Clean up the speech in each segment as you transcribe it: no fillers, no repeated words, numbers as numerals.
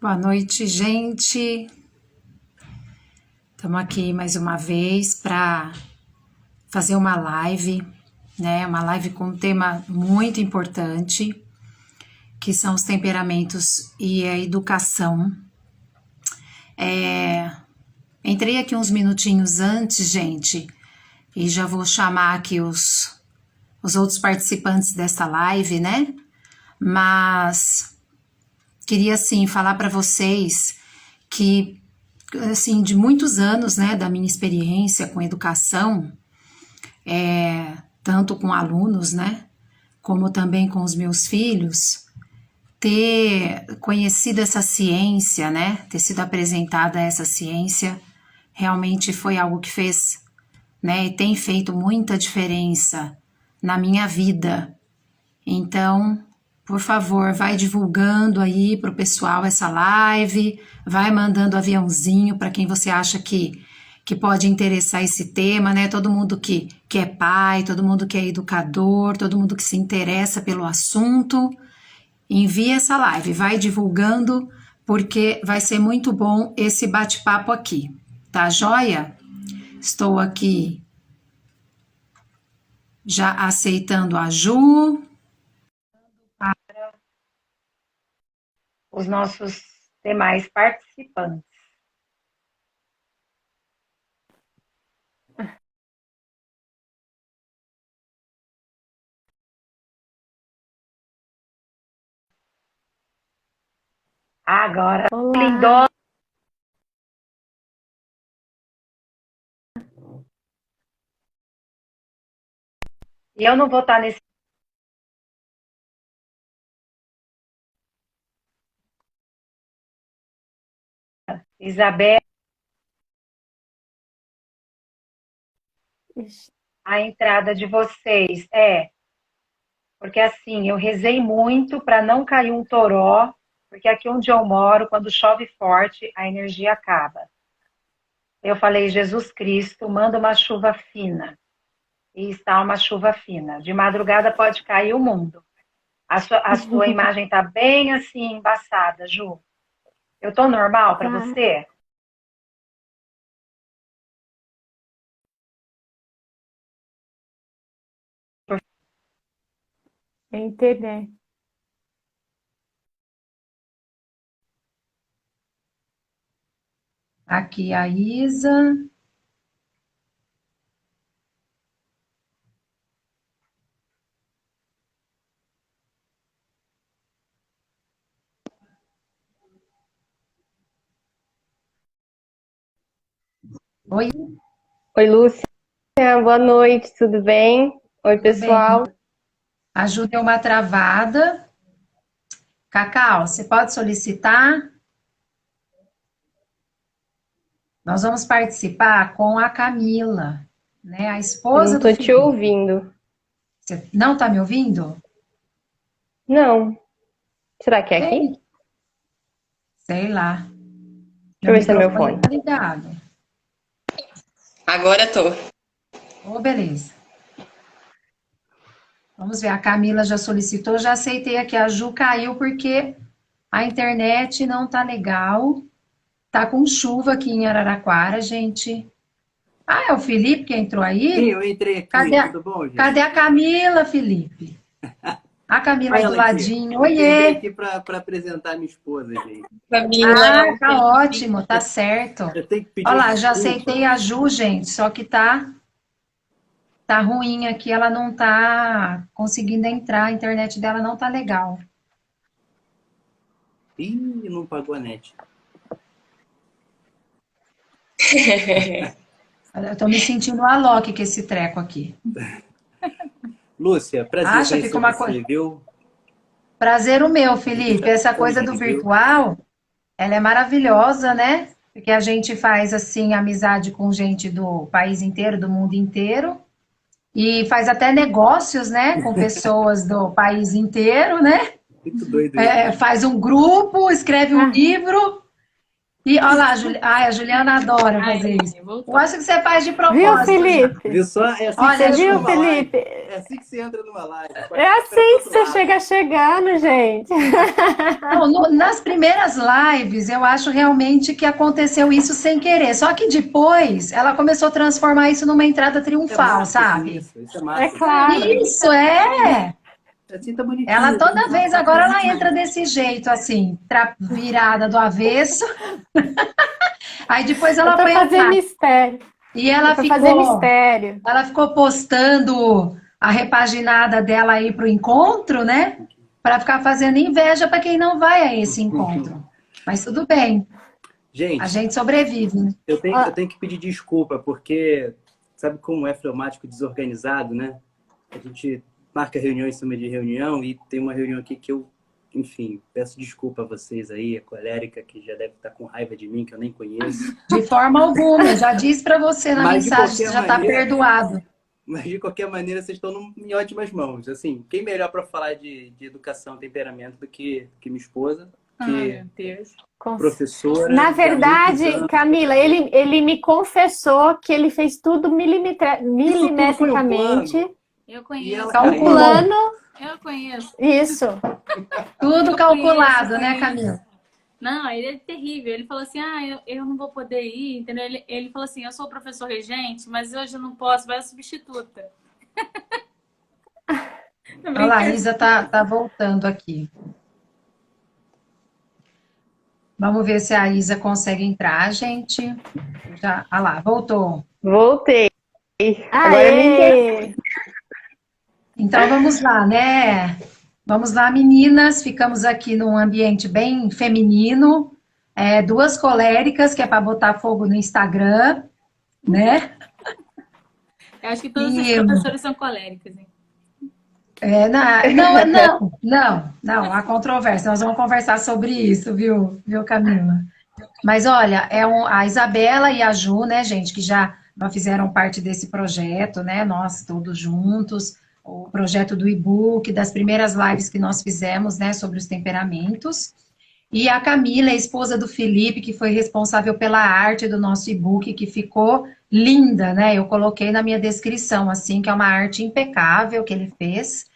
Boa noite, gente. Estamos aqui mais uma vez para fazer uma live, né? Uma live com um tema muito importante, que são os temperamentos e a educação. Entrei aqui uns minutinhos antes, gente, e já vou chamar aqui os outros participantes dessa live, né? Mas queria, assim, falar para vocês que, assim, de muitos anos, né, da minha experiência com educação, tanto com alunos, né, como também com os meus filhos, ter conhecido essa ciência, né, ter sido apresentada essa ciência, realmente foi algo que fez, né, e tem feito muita diferença na minha vida. Então, por favor, vai divulgando aí para o pessoal essa live, vai mandando aviãozinho para quem você acha que pode interessar esse tema, né? Todo mundo que é pai, todo mundo que é educador, todo mundo que se interessa pelo assunto, envia essa live, vai divulgando, porque vai ser muito bom esse bate-papo aqui, tá joia? Estou aqui já aceitando a Ju, os nossos demais participantes. Agora, Olá, lindosa. E eu não vou estar nesse. Isabel, a entrada de vocês. Porque assim, eu rezei muito para não cair um toró, porque aqui onde eu moro, quando chove forte, a energia acaba. Eu falei, Jesus Cristo, manda uma chuva fina. E está uma chuva fina. De madrugada pode cair o mundo. A sua imagem está bem assim, embaçada, Ju. Eu tô normal para tá. você? É internet. Aqui a Isa. Oi, Oi, Lúcia, boa noite, tudo bem? Oi, tudo bem? pessoal. A Ju deu uma travada. Cacau, você pode solicitar? Nós vamos participar com a Camila, né? A Eu não esposa do tô te Felipe. ouvindo. Você não está me ouvindo? Não. Será que é aqui? Tem, sei lá. Deixa eu Meu ver se é meu microfone fone. está ligado. Agora tô. Oh, beleza. Vamos ver, a Camila já solicitou, já aceitei aqui. A Ju caiu porque a internet não tá legal. Tá com chuva aqui em Araraquara, gente. Ah, é o Felipe que entrou Sim, aí? eu entrei Cadê aqui. a, Tudo bom, gente? cadê a Camila, Felipe? A Camila Olha aí do ela aqui. ladinho. Eu entrei Oiê! aqui para apresentar minha esposa, gente. Ah, Camila, tá ótimo, tá certo. Eu tenho que pedir Olha uma lá, já desculpa. aceitei a Ju, gente, só que tá ruim aqui, ela não tá conseguindo entrar, a internet dela não tá legal. Ih, não pagou a net. Eu tô me sentindo a Loki com esse treco aqui. Lúcia, prazer Acha, fica conhecer uma coisa. você, viu? Prazer o meu, Felipe. Essa coisa do Também, viu? virtual, ela é maravilhosa, né? Porque a gente faz assim amizade com gente do país inteiro, do mundo inteiro, e faz até negócios, né, com pessoas do país inteiro, né? Muito doido isso, né? Faz um grupo, escreve um Ah, livro E olha lá, a Juliana adora Ai, fazer isso. voltou. Eu acho que você faz de Viu, propósito, já. Felipe? Viu só? É assim Olha, que você Você entra viu, numa live. Felipe? É assim que você entra numa live. Pode É ficar assim que do você lado. chega chegando, gente. Não, nas primeiras lives, eu acho realmente que aconteceu isso sem querer. Só que depois, ela começou a transformar isso numa entrada É triunfal, marketing sabe? isso é É marketing. claro. Isso, é! Assim tá bonitinho. Ela tem que toda vez mostrar agora pra ela gente. entra desse jeito, assim, virada do avesso. Aí depois É ela pra põe a fazer cara. mistério. E É pra fazer mistério. ela ficou postando a repaginada dela aí pro encontro, né? Para ficar fazendo inveja para quem não vai a esse encontro. Mas tudo bem, a Gente, gente sobrevive, né? eu tenho que pedir desculpa, porque sabe como é fleumático desorganizado, né? A gente marca reunião em cima de reunião e tem uma reunião aqui que eu, enfim, peço desculpa a vocês aí, a colérica que já deve estar com raiva de mim, que eu nem conheço. De forma alguma, já disse para você na Mas de mensagem que qualquer você já está maneira, perdoado. mas de qualquer maneira vocês estão em ótimas mãos. Assim, quem melhor para falar de educação, temperamento do que minha esposa, Ai, que meu Deus. professora. Na de há muitos verdade, anos. Camila, ele me confessou que ele fez tudo Isso tudo foi um plano. milimetricamente. Eu E conheço. ela Calculou. caiu. Plano, Eu conheço. isso. Tudo Eu calculado, conheço, né, conheço. Camila? Não, ele é terrível. Ele falou assim: eu não vou poder ir, entendeu? Ele falou assim: eu sou o professor regente, mas hoje eu não posso, vai a substituta. Olha lá, a Isa tá voltando aqui. Vamos ver se a Isa consegue entrar, gente. Já, olha lá, voltou. Voltei. Agora eu me entendi. Aê! Então vamos lá, né? Vamos lá, meninas. Ficamos aqui num ambiente bem feminino. Duas coléricas, que é para botar fogo no Instagram, né? Eu acho que todas as E professoras são coléricas, hein? não, há controvérsia. Nós vamos conversar sobre isso, viu, Camila? Mas olha, a Isabela e a Ju, né, gente, que já fizeram parte desse projeto, né, nós todos juntos, o projeto do e-book, das primeiras lives que nós fizemos, né, sobre os temperamentos. E a Camila, a esposa do Felipe, que foi responsável pela arte do nosso e-book, que ficou linda, né? Eu coloquei na minha descrição, assim, que é uma arte impecável que ele fez.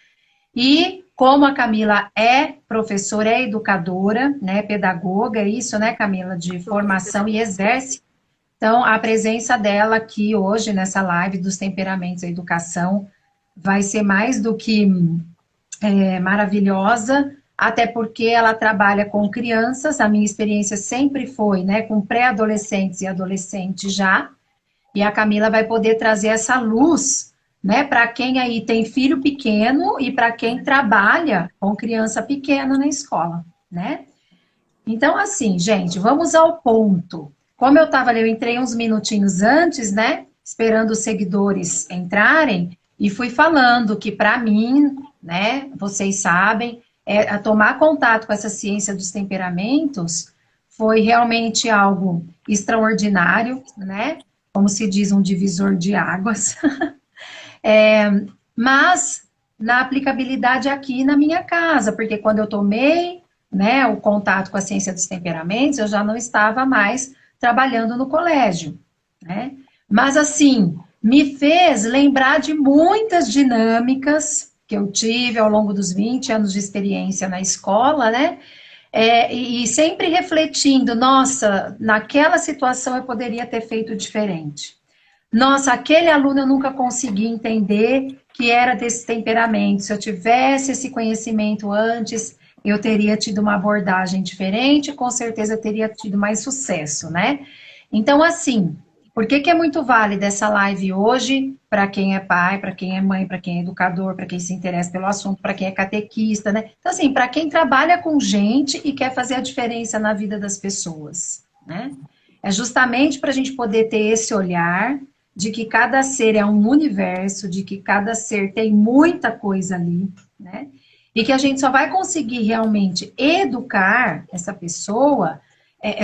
E como a Camila é professora, é educadora, né, pedagoga, isso, né, Camila, de formação e exerce. Então, a presença dela aqui hoje nessa live dos temperamentos da educação vai ser mais do que maravilhosa, até porque ela trabalha com crianças, a minha experiência sempre foi, né, com pré-adolescentes e adolescentes já, e a Camila vai poder trazer essa luz, né, para quem aí tem filho pequeno e para quem trabalha com criança pequena na escola, né? Então, assim, gente, vamos ao ponto. Como eu estava ali, eu entrei uns minutinhos antes, né, esperando os seguidores entrarem, e fui falando que para mim, né, vocês sabem, a tomar contato com essa ciência dos temperamentos foi realmente algo extraordinário, né? Como se diz, um divisor de águas. Mas na aplicabilidade aqui na minha casa, porque quando eu tomei, né, o contato com a ciência dos temperamentos, eu já não estava mais trabalhando no colégio, né? Mas assim, me fez lembrar de muitas dinâmicas que eu tive ao longo dos 20 anos de experiência na escola, né? E sempre refletindo, nossa, naquela situação eu poderia ter feito diferente. Nossa, aquele aluno eu nunca consegui entender que era desse temperamento. Se eu tivesse esse conhecimento antes, eu teria tido uma abordagem diferente, com certeza eu teria tido mais sucesso, né? Então, assim, por que é muito válida essa live hoje para quem é pai, para quem é mãe, para quem é educador, para quem se interessa pelo assunto, para quem é catequista, né? Então, assim, para quem trabalha com gente e quer fazer a diferença na vida das pessoas, né? É justamente para a gente poder ter esse olhar de que cada ser é um universo, de que cada ser tem muita coisa ali, né? E que a gente só vai conseguir realmente educar essa pessoa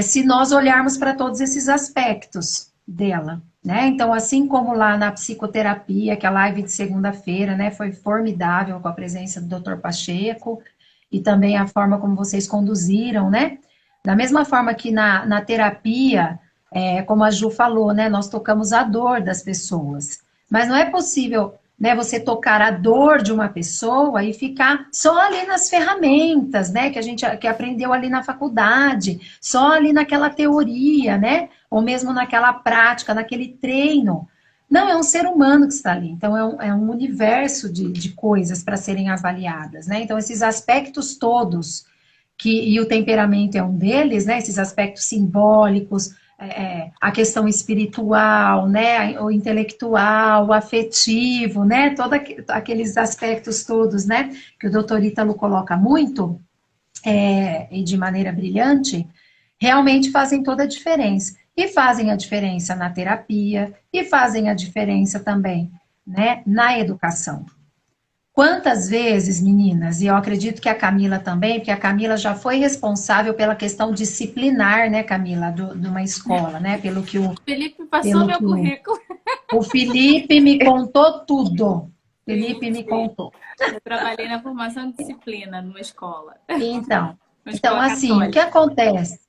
se nós olharmos para todos esses aspectos dela, né? Então, assim como lá na psicoterapia, que a live de segunda-feira, né, foi formidável com a presença do Dr. Pacheco e também a forma como vocês conduziram, né? Da mesma forma que na terapia, como a Ju falou, né, nós tocamos a dor das pessoas. Mas não é possível, né, você tocar a dor de uma pessoa e ficar só ali nas ferramentas, né, que a gente que aprendeu ali na faculdade, só ali naquela teoria, né, ou mesmo naquela prática, naquele treino. Não, é um ser humano que está ali. Então, é um universo de coisas para serem avaliadas, né? Então, esses aspectos todos, e o temperamento é um deles, né? Esses aspectos simbólicos, a questão espiritual, né? O intelectual, o afetivo, né? Todos aqueles aspectos todos, né? Que o doutor Ítalo coloca muito, e de maneira brilhante, realmente fazem toda a diferença. E fazem a diferença na terapia, e fazem a diferença também, né, na educação. Quantas vezes, meninas, e eu acredito que a Camila também, porque a Camila já foi responsável pela questão disciplinar, né, Camila, de uma escola, né, pelo que o Felipe passou meu currículo. o Felipe me contou tudo. Felipe me contou. Eu trabalhei na formação de disciplina numa escola. Então escola assim, católica. o que acontece?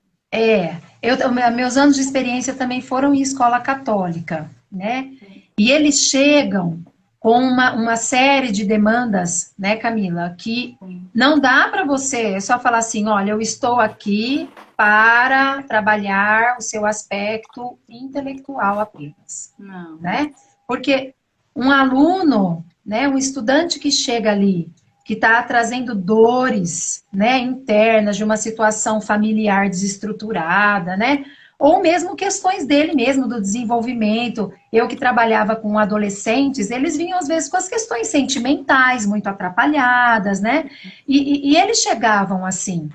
Meus anos de experiência também foram em escola católica, né? E eles chegam com uma série de demandas, né, Camila, que não dá para você só falar assim, olha, eu estou aqui para trabalhar o seu aspecto intelectual apenas. Não. Né? Porque um aluno, né, um estudante que chega ali, que está trazendo dores, né, internas de uma situação familiar desestruturada, né, ou mesmo questões dele mesmo, do desenvolvimento. Eu que trabalhava com adolescentes, eles vinham às vezes com as questões sentimentais muito atrapalhadas, né, e eles chegavam assim,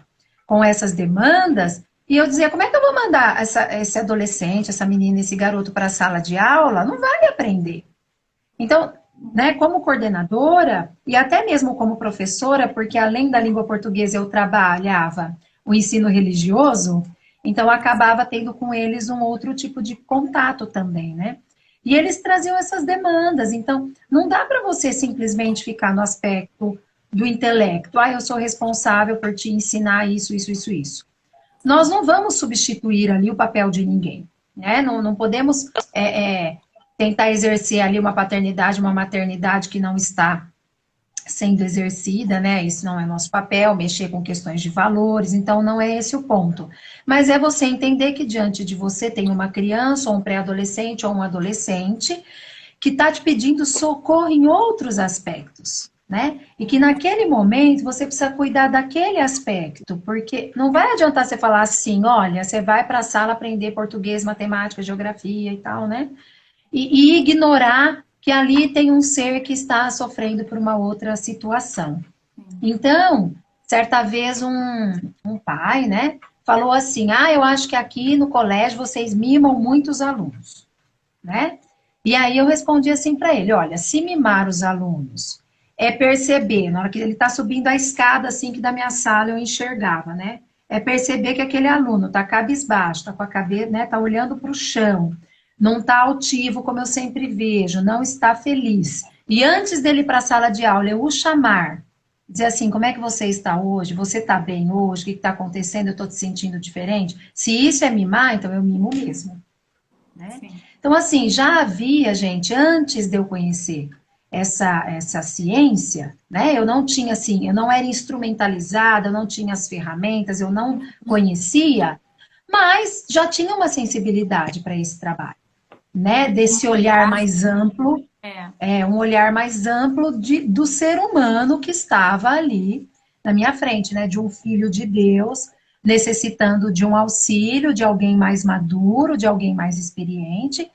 com essas demandas, e eu dizia, como é que eu vou mandar esse adolescente, essa menina, esse garoto para a sala de aula? Não vai aprender. Então, né, como coordenadora e até mesmo como professora, porque além da língua portuguesa eu trabalhava o ensino religioso, então eu acabava tendo com eles um outro tipo de contato também, né? E eles traziam essas demandas, então não dá para você simplesmente ficar no aspecto do intelecto, eu sou responsável por te ensinar isso, isso, isso, isso. Nós não vamos substituir ali o papel de ninguém, né? Não podemos tentar exercer ali uma paternidade, uma maternidade que não está sendo exercida, né? Isso não é nosso papel, mexer com questões de valores, então não é esse o ponto. Mas é você entender que diante de você tem uma criança, ou um pré-adolescente, ou um adolescente, que está te pedindo socorro em outros aspectos, né? E que naquele momento você precisa cuidar daquele aspecto, porque não vai adiantar você falar assim, olha, você vai para a sala aprender português, matemática, geografia e tal, né? E ignorar que ali tem um ser que está sofrendo por uma outra situação. Então, certa vez um pai, né, falou assim, eu acho que aqui no colégio vocês mimam muitos alunos, né? E aí eu respondi assim para ele, olha, se mimar os alunos é perceber, na hora que ele está subindo a escada, assim, que da minha sala eu enxergava, né? É perceber que aquele aluno está cabisbaixo, está com a cabeça, né, está olhando para o chão, não está altivo, como eu sempre vejo, não está feliz. E antes dele ir para a sala de aula, eu o chamar, dizer assim, como é que você está hoje? Você está bem hoje? O que está acontecendo? Eu estou te sentindo diferente? Se isso é mimar, então eu mimo mesmo. Né? Então, assim, já havia, gente, antes de eu conhecer essa ciência, né? Eu não tinha, assim, eu não era instrumentalizada, eu não tinha as ferramentas, eu não conhecia, mas já tinha uma sensibilidade para esse trabalho. Né, desse olhar mais amplo, um olhar mais amplo do ser humano que estava ali na minha frente, né, de um filho de Deus, necessitando de um auxílio, de alguém mais maduro, de alguém mais experiente,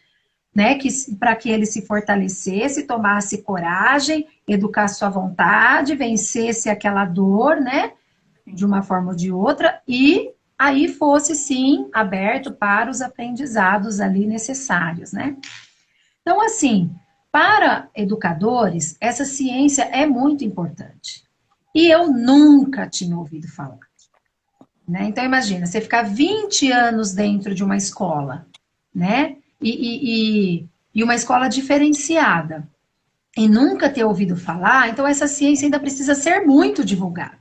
né, para que ele se fortalecesse, tomasse coragem, educasse sua vontade, vencesse aquela dor, né, de uma forma ou de outra, e aí fosse, sim, aberto para os aprendizados ali necessários, né? Então, assim, para educadores, essa ciência é muito importante. E eu nunca tinha ouvido falar. Né? Então, imagina, você ficar 20 anos dentro de uma escola, né? E uma escola diferenciada, e nunca ter ouvido falar, então essa ciência ainda precisa ser muito divulgada.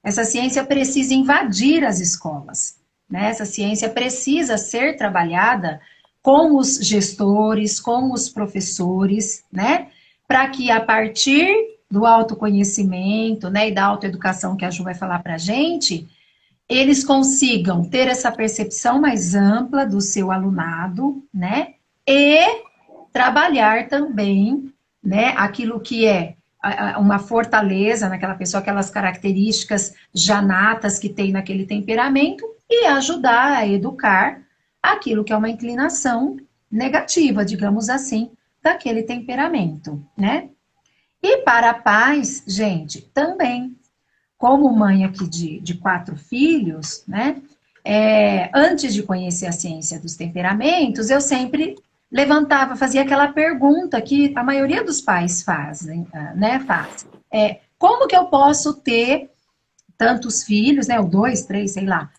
Essa ciência precisa invadir as escolas, né? Essa ciência precisa ser trabalhada com os gestores, com os professores, né? Para que a partir do autoconhecimento, né, e da autoeducação que a Ju vai falar para a gente, eles consigam ter essa percepção mais ampla do seu alunado, né? E trabalhar também, né, aquilo que é uma fortaleza naquela pessoa, aquelas características já natas que tem naquele temperamento e ajudar a educar aquilo que é uma inclinação negativa, digamos assim, daquele temperamento, né? E para pais, gente, também, como mãe aqui de 4 filhos, né? Antes de conhecer a ciência dos temperamentos, eu sempre levantava, fazia aquela pergunta que a maioria dos pais fazem, né? Como que eu posso ter tantos filhos, né? Ou 2, 3, sei lá.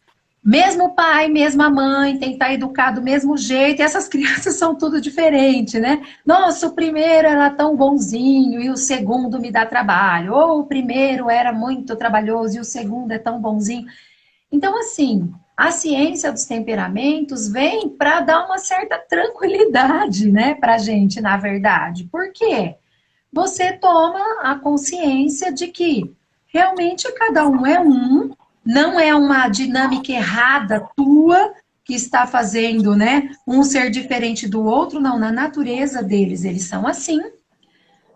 Mesmo pai, mesma mãe, tentar educar do mesmo jeito, e essas crianças são tudo diferente, né? Nossa, o primeiro era tão bonzinho e o segundo me dá trabalho. Ou o primeiro era muito trabalhoso e o segundo é tão bonzinho. Então, assim, a ciência dos temperamentos vem para dar uma certa tranquilidade, né, para a gente, na verdade. Por quê? Você toma a consciência de que realmente cada um é um, não é uma dinâmica errada tua que está fazendo, né, um ser diferente do outro, não, na natureza deles, eles são assim,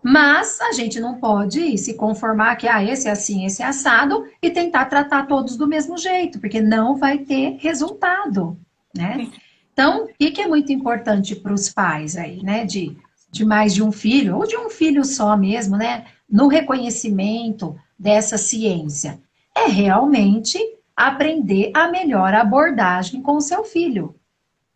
mas a gente não pode se conformar que, esse é assim, esse é assado, e tentar tratar todos do mesmo jeito, porque não vai ter resultado, né? Então, o que é muito importante para os pais aí, né, de mais de um filho, ou de um filho só mesmo, né, no reconhecimento dessa ciência? É realmente aprender a melhor abordagem com o seu filho.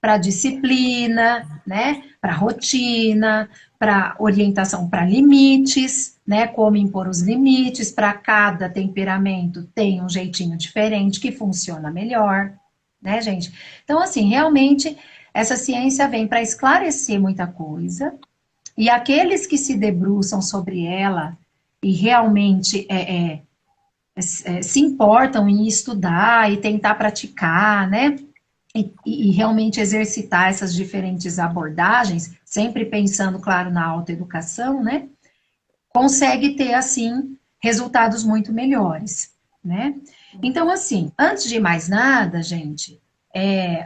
Para disciplina, né? Para rotina, para orientação para limites, né? Como impor os limites, para cada temperamento tem um jeitinho diferente que funciona melhor, né, gente? Então, assim, realmente, essa ciência vem para esclarecer muita coisa, e aqueles que se debruçam sobre ela e realmente se importam em estudar e tentar praticar, né? E realmente exercitar essas diferentes abordagens, sempre pensando, claro, na autoeducação, né? Consegue ter, assim, resultados muito melhores, né? Então, assim, antes de mais nada, gente,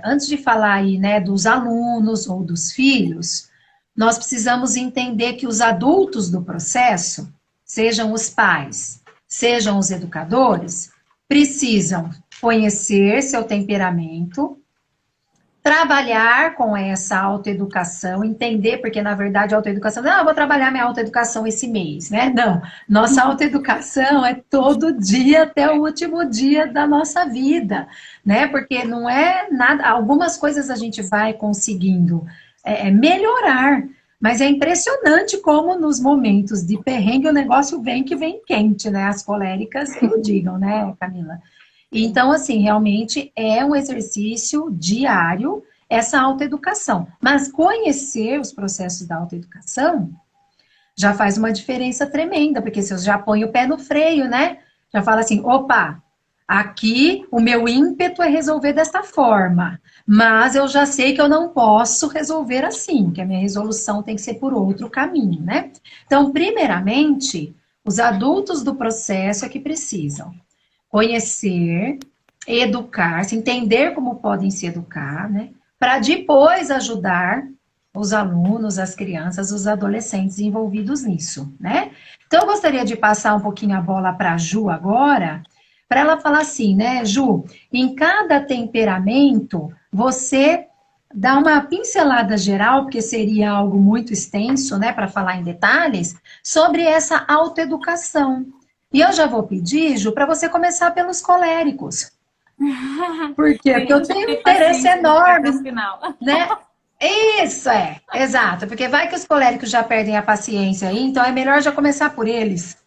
antes de falar aí, né, dos alunos ou dos filhos, nós precisamos entender que os adultos do processo, sejam os pais, sejam os educadores, precisam conhecer seu temperamento, trabalhar com essa autoeducação, entender, porque na verdade a autoeducação, não, eu vou trabalhar minha autoeducação esse mês, né? Não, nossa autoeducação é todo dia até o último dia da nossa vida, né? Porque não é nada, algumas coisas a gente vai conseguindo melhorar, mas é impressionante como nos momentos de perrengue o negócio vem que vem quente, né? As coléricas que o digam, né, Camila? Então, assim, realmente é um exercício diário essa autoeducação. Mas conhecer os processos da autoeducação já faz uma diferença tremenda, porque você já põe o pé no freio, né? Já fala assim, opa, aqui o meu ímpeto é resolver desta forma, mas eu já sei que eu não posso resolver assim, que a minha resolução tem que ser por outro caminho, né? Então, primeiramente, os adultos do processo é que precisam conhecer, educar-se, entender como podem se educar, né? Para depois ajudar os alunos, as crianças, os adolescentes envolvidos nisso, né? Então, eu gostaria de passar um pouquinho a bola para a Ju agora, para ela falar assim, né, Ju, em cada temperamento, você dá uma pincelada geral, porque seria algo muito extenso, né, para falar em detalhes, sobre essa autoeducação. E eu já vou pedir, Ju, para você começar pelos coléricos. Por quê? Porque eu tenho um interesse enorme, né? Isso, exato, porque vai que os coléricos já perdem a paciência aí, então é melhor já começar por eles.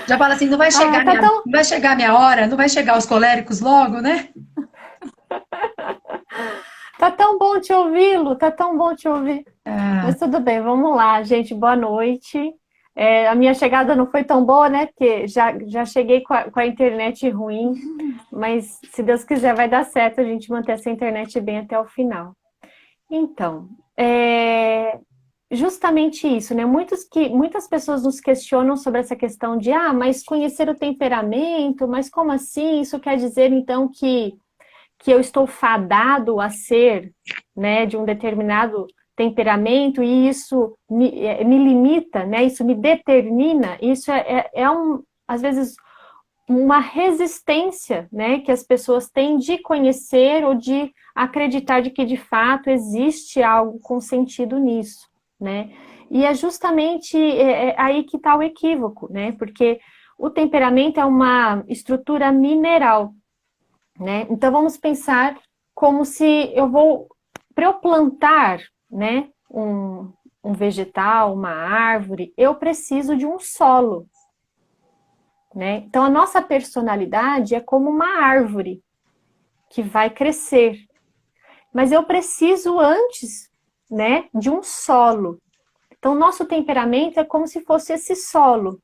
Já fala assim, não vai chegar, não vai chegar a minha hora, não vai chegar os coléricos logo, né? Tá tão bom te ouvi-lo, tá tão bom te ouvir. Mas tudo bem, vamos lá, gente, boa noite. A minha chegada não foi tão boa, né? Porque já cheguei com a internet ruim, mas se Deus quiser vai dar certo a gente manter essa internet bem até o final. Então, justamente isso, né? Muitas pessoas nos questionam sobre essa questão de, mas conhecer o temperamento, mas como assim? Isso quer dizer, então, que eu estou fadado a ser, né, de um determinado temperamento e isso me limita, né? Isso me determina. Isso às vezes, uma resistência, né, que as pessoas têm de conhecer ou de acreditar de que, de fato, existe algo com sentido nisso, né? E é justamente aí que está o equívoco, né? Porque o temperamento é uma estrutura mineral, né? Então, vamos pensar como se para eu plantar, né, um vegetal, uma árvore, eu preciso de um solo, né? Então, a nossa personalidade é como uma árvore que vai crescer. Mas eu preciso antes, né, de um solo. Então, o nosso temperamento é como se fosse esse solo,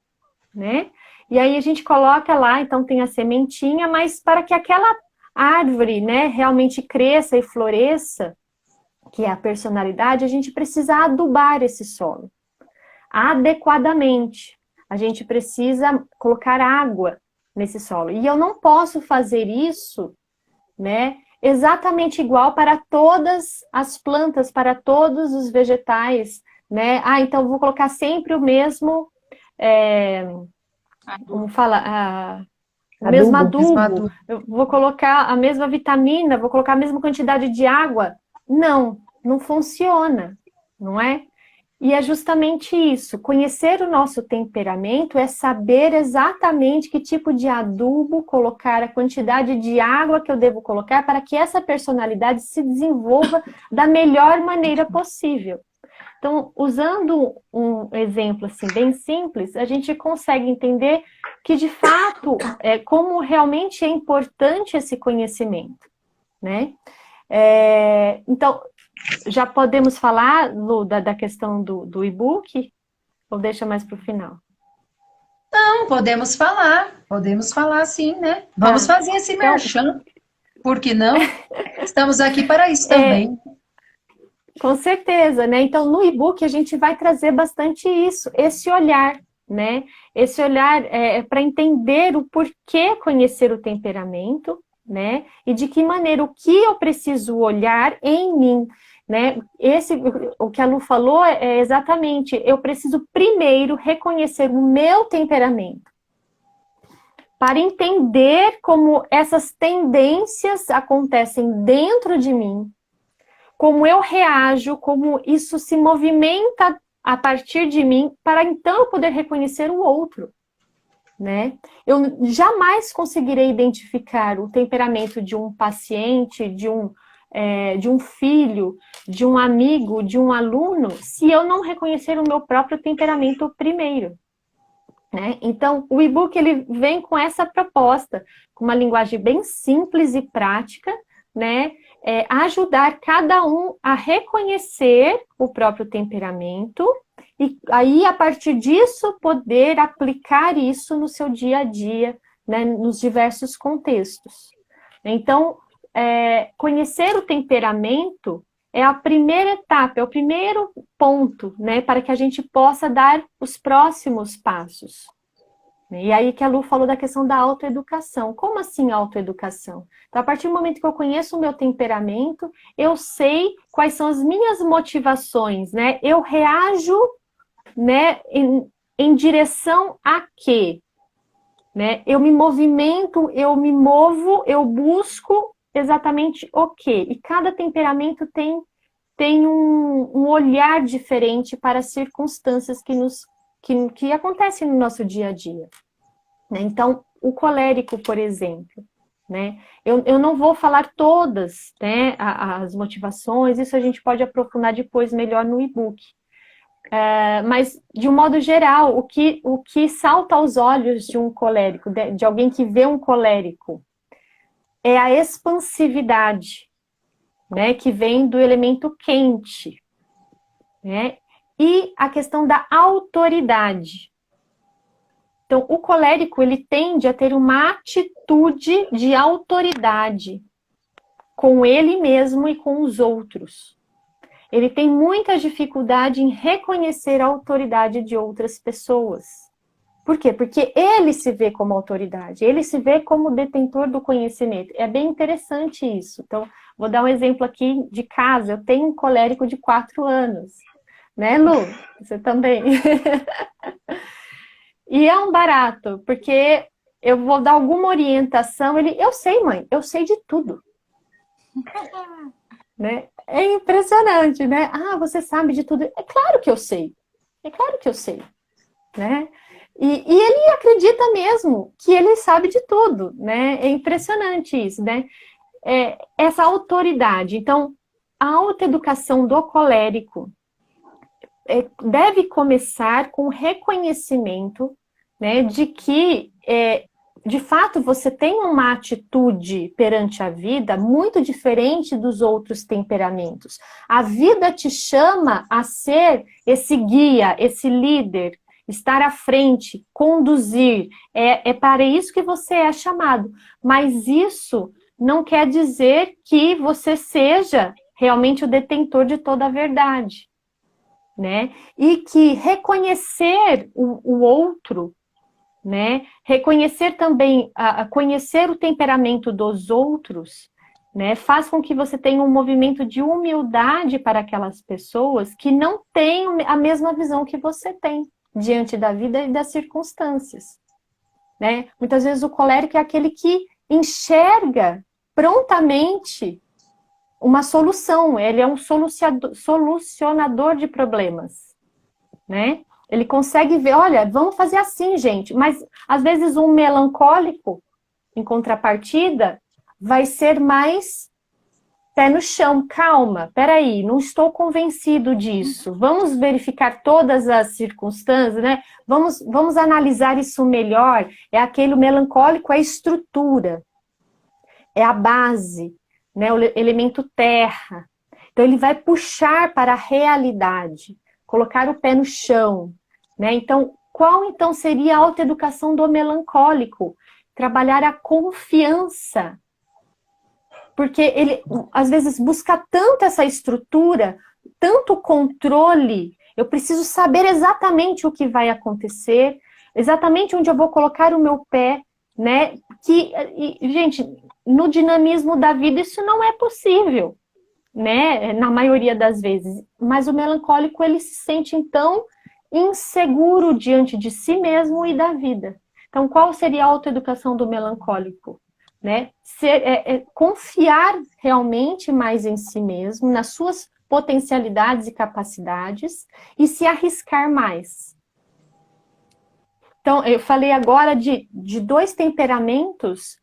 né? E aí a gente coloca lá, então tem a sementinha, mas para que aquela árvore, né, realmente cresça e floresça, que é a personalidade, a gente precisa adubar esse solo adequadamente. A gente precisa colocar água nesse solo. E eu não posso fazer isso, né, exatamente igual para todas as plantas, para todos os vegetais, né? Então eu vou colocar sempre o mesmo, como fala, o mesmo adubo, eu vou colocar a mesma vitamina, vou colocar a mesma quantidade de água. Não funciona, não é? E é justamente isso. Conhecer o nosso temperamento é saber exatamente que tipo de adubo colocar, a quantidade de água que eu devo colocar para que essa personalidade se desenvolva da melhor maneira possível. Então, usando um exemplo assim bem simples, a gente consegue entender que, de fato, como realmente é importante esse conhecimento, né? Então, já podemos falar, Lu, da questão do e-book? Ou deixa mais para o final? Não, podemos falar sim, né? Vamos fazer esse merchan, por que não? Estamos aqui para isso também. Com certeza, né? Então, no e-book a gente vai trazer bastante isso, esse olhar, né? Esse olhar para entender o porquê conhecer o temperamento, né? E de que maneira, o que eu preciso olhar em mim, né? O que a Lu falou é exatamente, eu preciso primeiro reconhecer o meu temperamento, para entender como essas tendências acontecem dentro de mim, como eu reajo, como isso se movimenta a partir de mim, para então eu poder reconhecer o outro, né? Eu jamais conseguirei identificar o temperamento de um paciente, de um filho, de um amigo, de um aluno, se eu não reconhecer o meu próprio temperamento primeiro, né? Então, o e-book ele vem com essa proposta, com uma linguagem bem simples e prática, né? Ajudar cada um a reconhecer o próprio temperamento e aí, a partir disso, poder aplicar isso no seu dia a dia, né, nos diversos contextos. Então, conhecer o temperamento é a primeira etapa, é o primeiro ponto, né, para que a gente possa dar os próximos passos. E aí que a Lu falou da questão da autoeducação. Como assim autoeducação? Então, a partir do momento que eu conheço o meu temperamento, eu sei quais são as minhas motivações, né? Eu reajo, né, em direção a quê? Né? Eu me movimento, eu me movo, eu busco exatamente o quê? E cada temperamento tem um olhar diferente para as circunstâncias que acontecem no nosso dia a dia. Né? Então, o colérico, por exemplo, né? Eu não vou falar todas, né, as motivações, isso a gente pode aprofundar depois melhor no e-book. Mas, de um modo geral, o que salta aos olhos de um colérico, de alguém que vê um colérico, é a expansividade, né, que vem do elemento quente, né? e a questão da autoridade. Então, o colérico, ele tende a ter uma atitude de autoridade com ele mesmo e com os outros. Ele tem muita dificuldade em reconhecer a autoridade de outras pessoas. Por quê? Porque ele se vê como autoridade, ele se vê como detentor do conhecimento. É bem interessante isso. Então, vou dar um exemplo aqui de casa. Eu tenho um colérico de 4 anos. Né, Lu? Você também. E é um barato, porque eu vou dar alguma orientação, eu sei, mãe, eu sei de tudo. Né? É impressionante, né? Ah, você sabe de tudo. É claro que eu sei. É claro que eu sei. Né? E ele acredita mesmo que ele sabe de tudo, né? É impressionante isso, né? Essa autoridade. Então, a autoeducação do colérico deve começar com o reconhecimento, né, de que, de fato, você tem uma atitude perante a vida muito diferente dos outros temperamentos. A vida te chama a ser esse guia, esse líder, estar à frente, conduzir. É para isso que você é chamado. Mas isso não quer dizer que você seja realmente o detentor de toda a verdade. Né? E que reconhecer o outro, né? Reconhecer também, conhecer o temperamento dos outros, né? Faz com que você tenha um movimento de humildade para aquelas pessoas que não têm a mesma visão que você tem diante da vida e das circunstâncias. Né? Muitas vezes o colérico é aquele que enxerga prontamente uma solução, ele é um solucionador de problemas, né? Ele consegue ver, olha, vamos fazer assim, gente, mas às vezes um melancólico, em contrapartida, vai ser mais pé no chão, calma, peraí, não estou convencido disso, vamos verificar todas as circunstâncias, né? Vamos analisar isso melhor. É aquele melancólico, é a estrutura, é a base, né, o elemento terra. Então, ele vai puxar para a realidade, colocar o pé no chão. Né? Então, qual então seria a autoeducação do melancólico? Trabalhar a confiança. Porque ele, às vezes, busca tanto essa estrutura, tanto controle. Eu preciso saber exatamente o que vai acontecer, exatamente onde eu vou colocar o meu pé, né? Gente, no dinamismo da vida isso não é possível, né? Na maioria das vezes. Mas o melancólico, ele se sente, então, inseguro diante de si mesmo e da vida. Então, qual seria a autoeducação do melancólico? Né? Confiar realmente mais em si mesmo, nas suas potencialidades e capacidades, e se arriscar mais. Então, eu falei agora de 2 temperamentos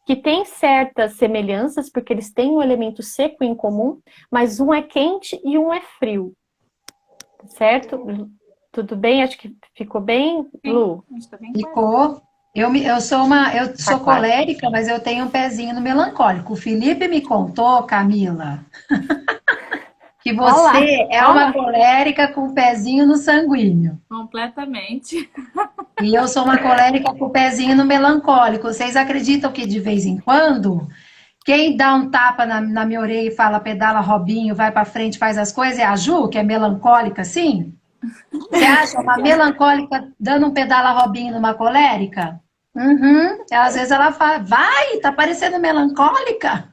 que têm certas semelhanças, porque eles têm um elemento seco em comum, mas um é quente e um é frio. Certo? Tudo bem? Acho que ficou bem, Lu? Ficou. Eu sou colérica, mas eu tenho um pezinho no melancólico. O Felipe me contou, Camila, que você é uma colérica com o pezinho no sanguíneo. Completamente. E eu sou uma colérica com o pezinho no melancólico. Vocês acreditam que de vez em quando, quem dá um tapa na minha orelha e fala pedala Robinho, vai pra frente, faz as coisas, é a Ju, que é melancólica, assim? Você acha uma melancólica dando um pedala Robinho numa colérica? Uhum. Às vezes ela fala, vai, tá parecendo melancólica.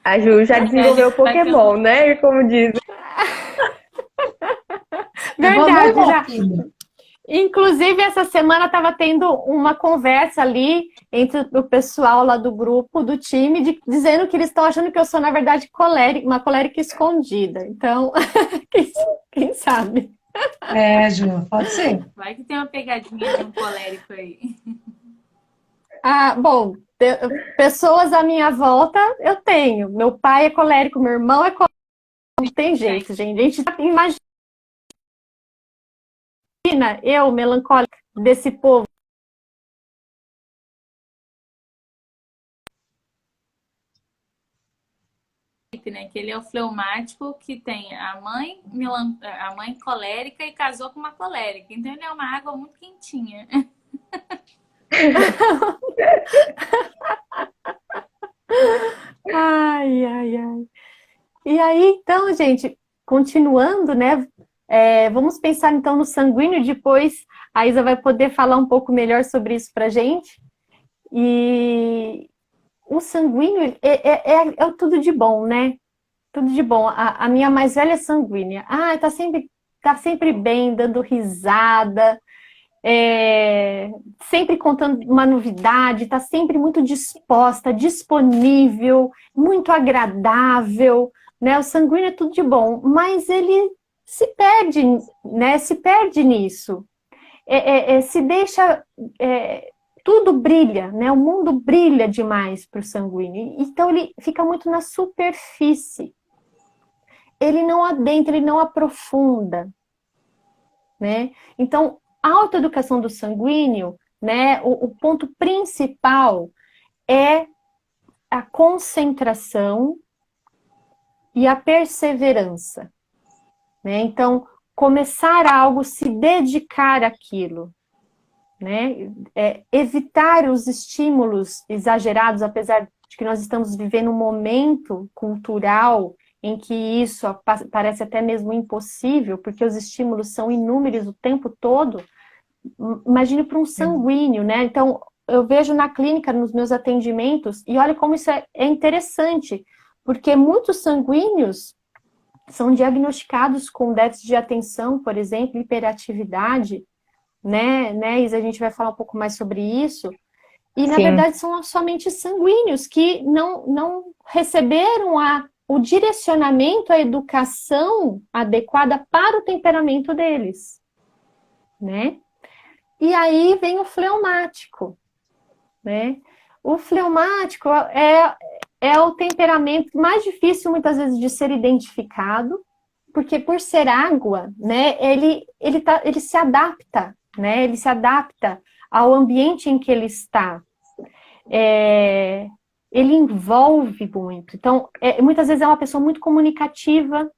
A Ju já desenvolveu Pokémon, né? Como dizem. Verdade, já. Inclusive, essa semana estava tendo uma conversa ali entre o pessoal lá do grupo, do time, dizendo que eles estão achando que eu sou, na verdade, uma colérica escondida. Então, quem sabe? Ju, pode ser. Vai que tem uma pegadinha de um colérico aí. Bom, pessoas à minha volta eu tenho. Meu pai é colérico, meu irmão é colérico. Não tem jeito, gente. A gente imagina eu, melancólica, desse povo. Felipe, né? Que ele é o fleumático que tem a mãe colérica e casou com uma colérica. Então ele é uma água muito quentinha. Ai, ai, ai. E aí, então, gente, continuando, né? Vamos pensar então no sanguíneo, depois a Isa vai poder falar um pouco melhor sobre isso pra gente. E o sanguíneo é tudo de bom, né? Tudo de bom. A minha mais velha é sanguínea. Ah, tá sempre bem, dando risada, sempre contando uma novidade, tá sempre muito disposta, disponível, muito agradável, né? O sanguíneo é tudo de bom, mas ele se perde, né? Se perde nisso. Se deixa... tudo brilha, né? O mundo brilha demais para o sanguíneo. Então ele fica muito na superfície. Ele não adentra, ele não aprofunda, né? Então, a autoeducação do sanguíneo, né? O ponto principal é a concentração e a perseverança, né? Então, começar algo, se dedicar àquilo, né? Evitar os estímulos exagerados, apesar de que nós estamos vivendo um momento cultural em que isso parece até mesmo impossível, porque os estímulos são inúmeros o tempo todo. Imagine para um sanguíneo, né? Então, eu vejo na clínica, nos meus atendimentos, e olha como isso é interessante, porque muitos sanguíneos são diagnosticados com déficit de atenção, por exemplo, hiperatividade, né, Isa, a gente vai falar um pouco mais sobre isso. E, na verdade, são somente sanguíneos que não receberam o direcionamento, a educação adequada para o temperamento deles, né? E aí vem o fleumático, né? O fleumático é o temperamento mais difícil, muitas vezes, de ser identificado, porque por ser água, né, ele se adapta, né? Ele se adapta ao ambiente em que ele está. Ele envolve muito. Então, muitas vezes é uma pessoa muito comunicativa,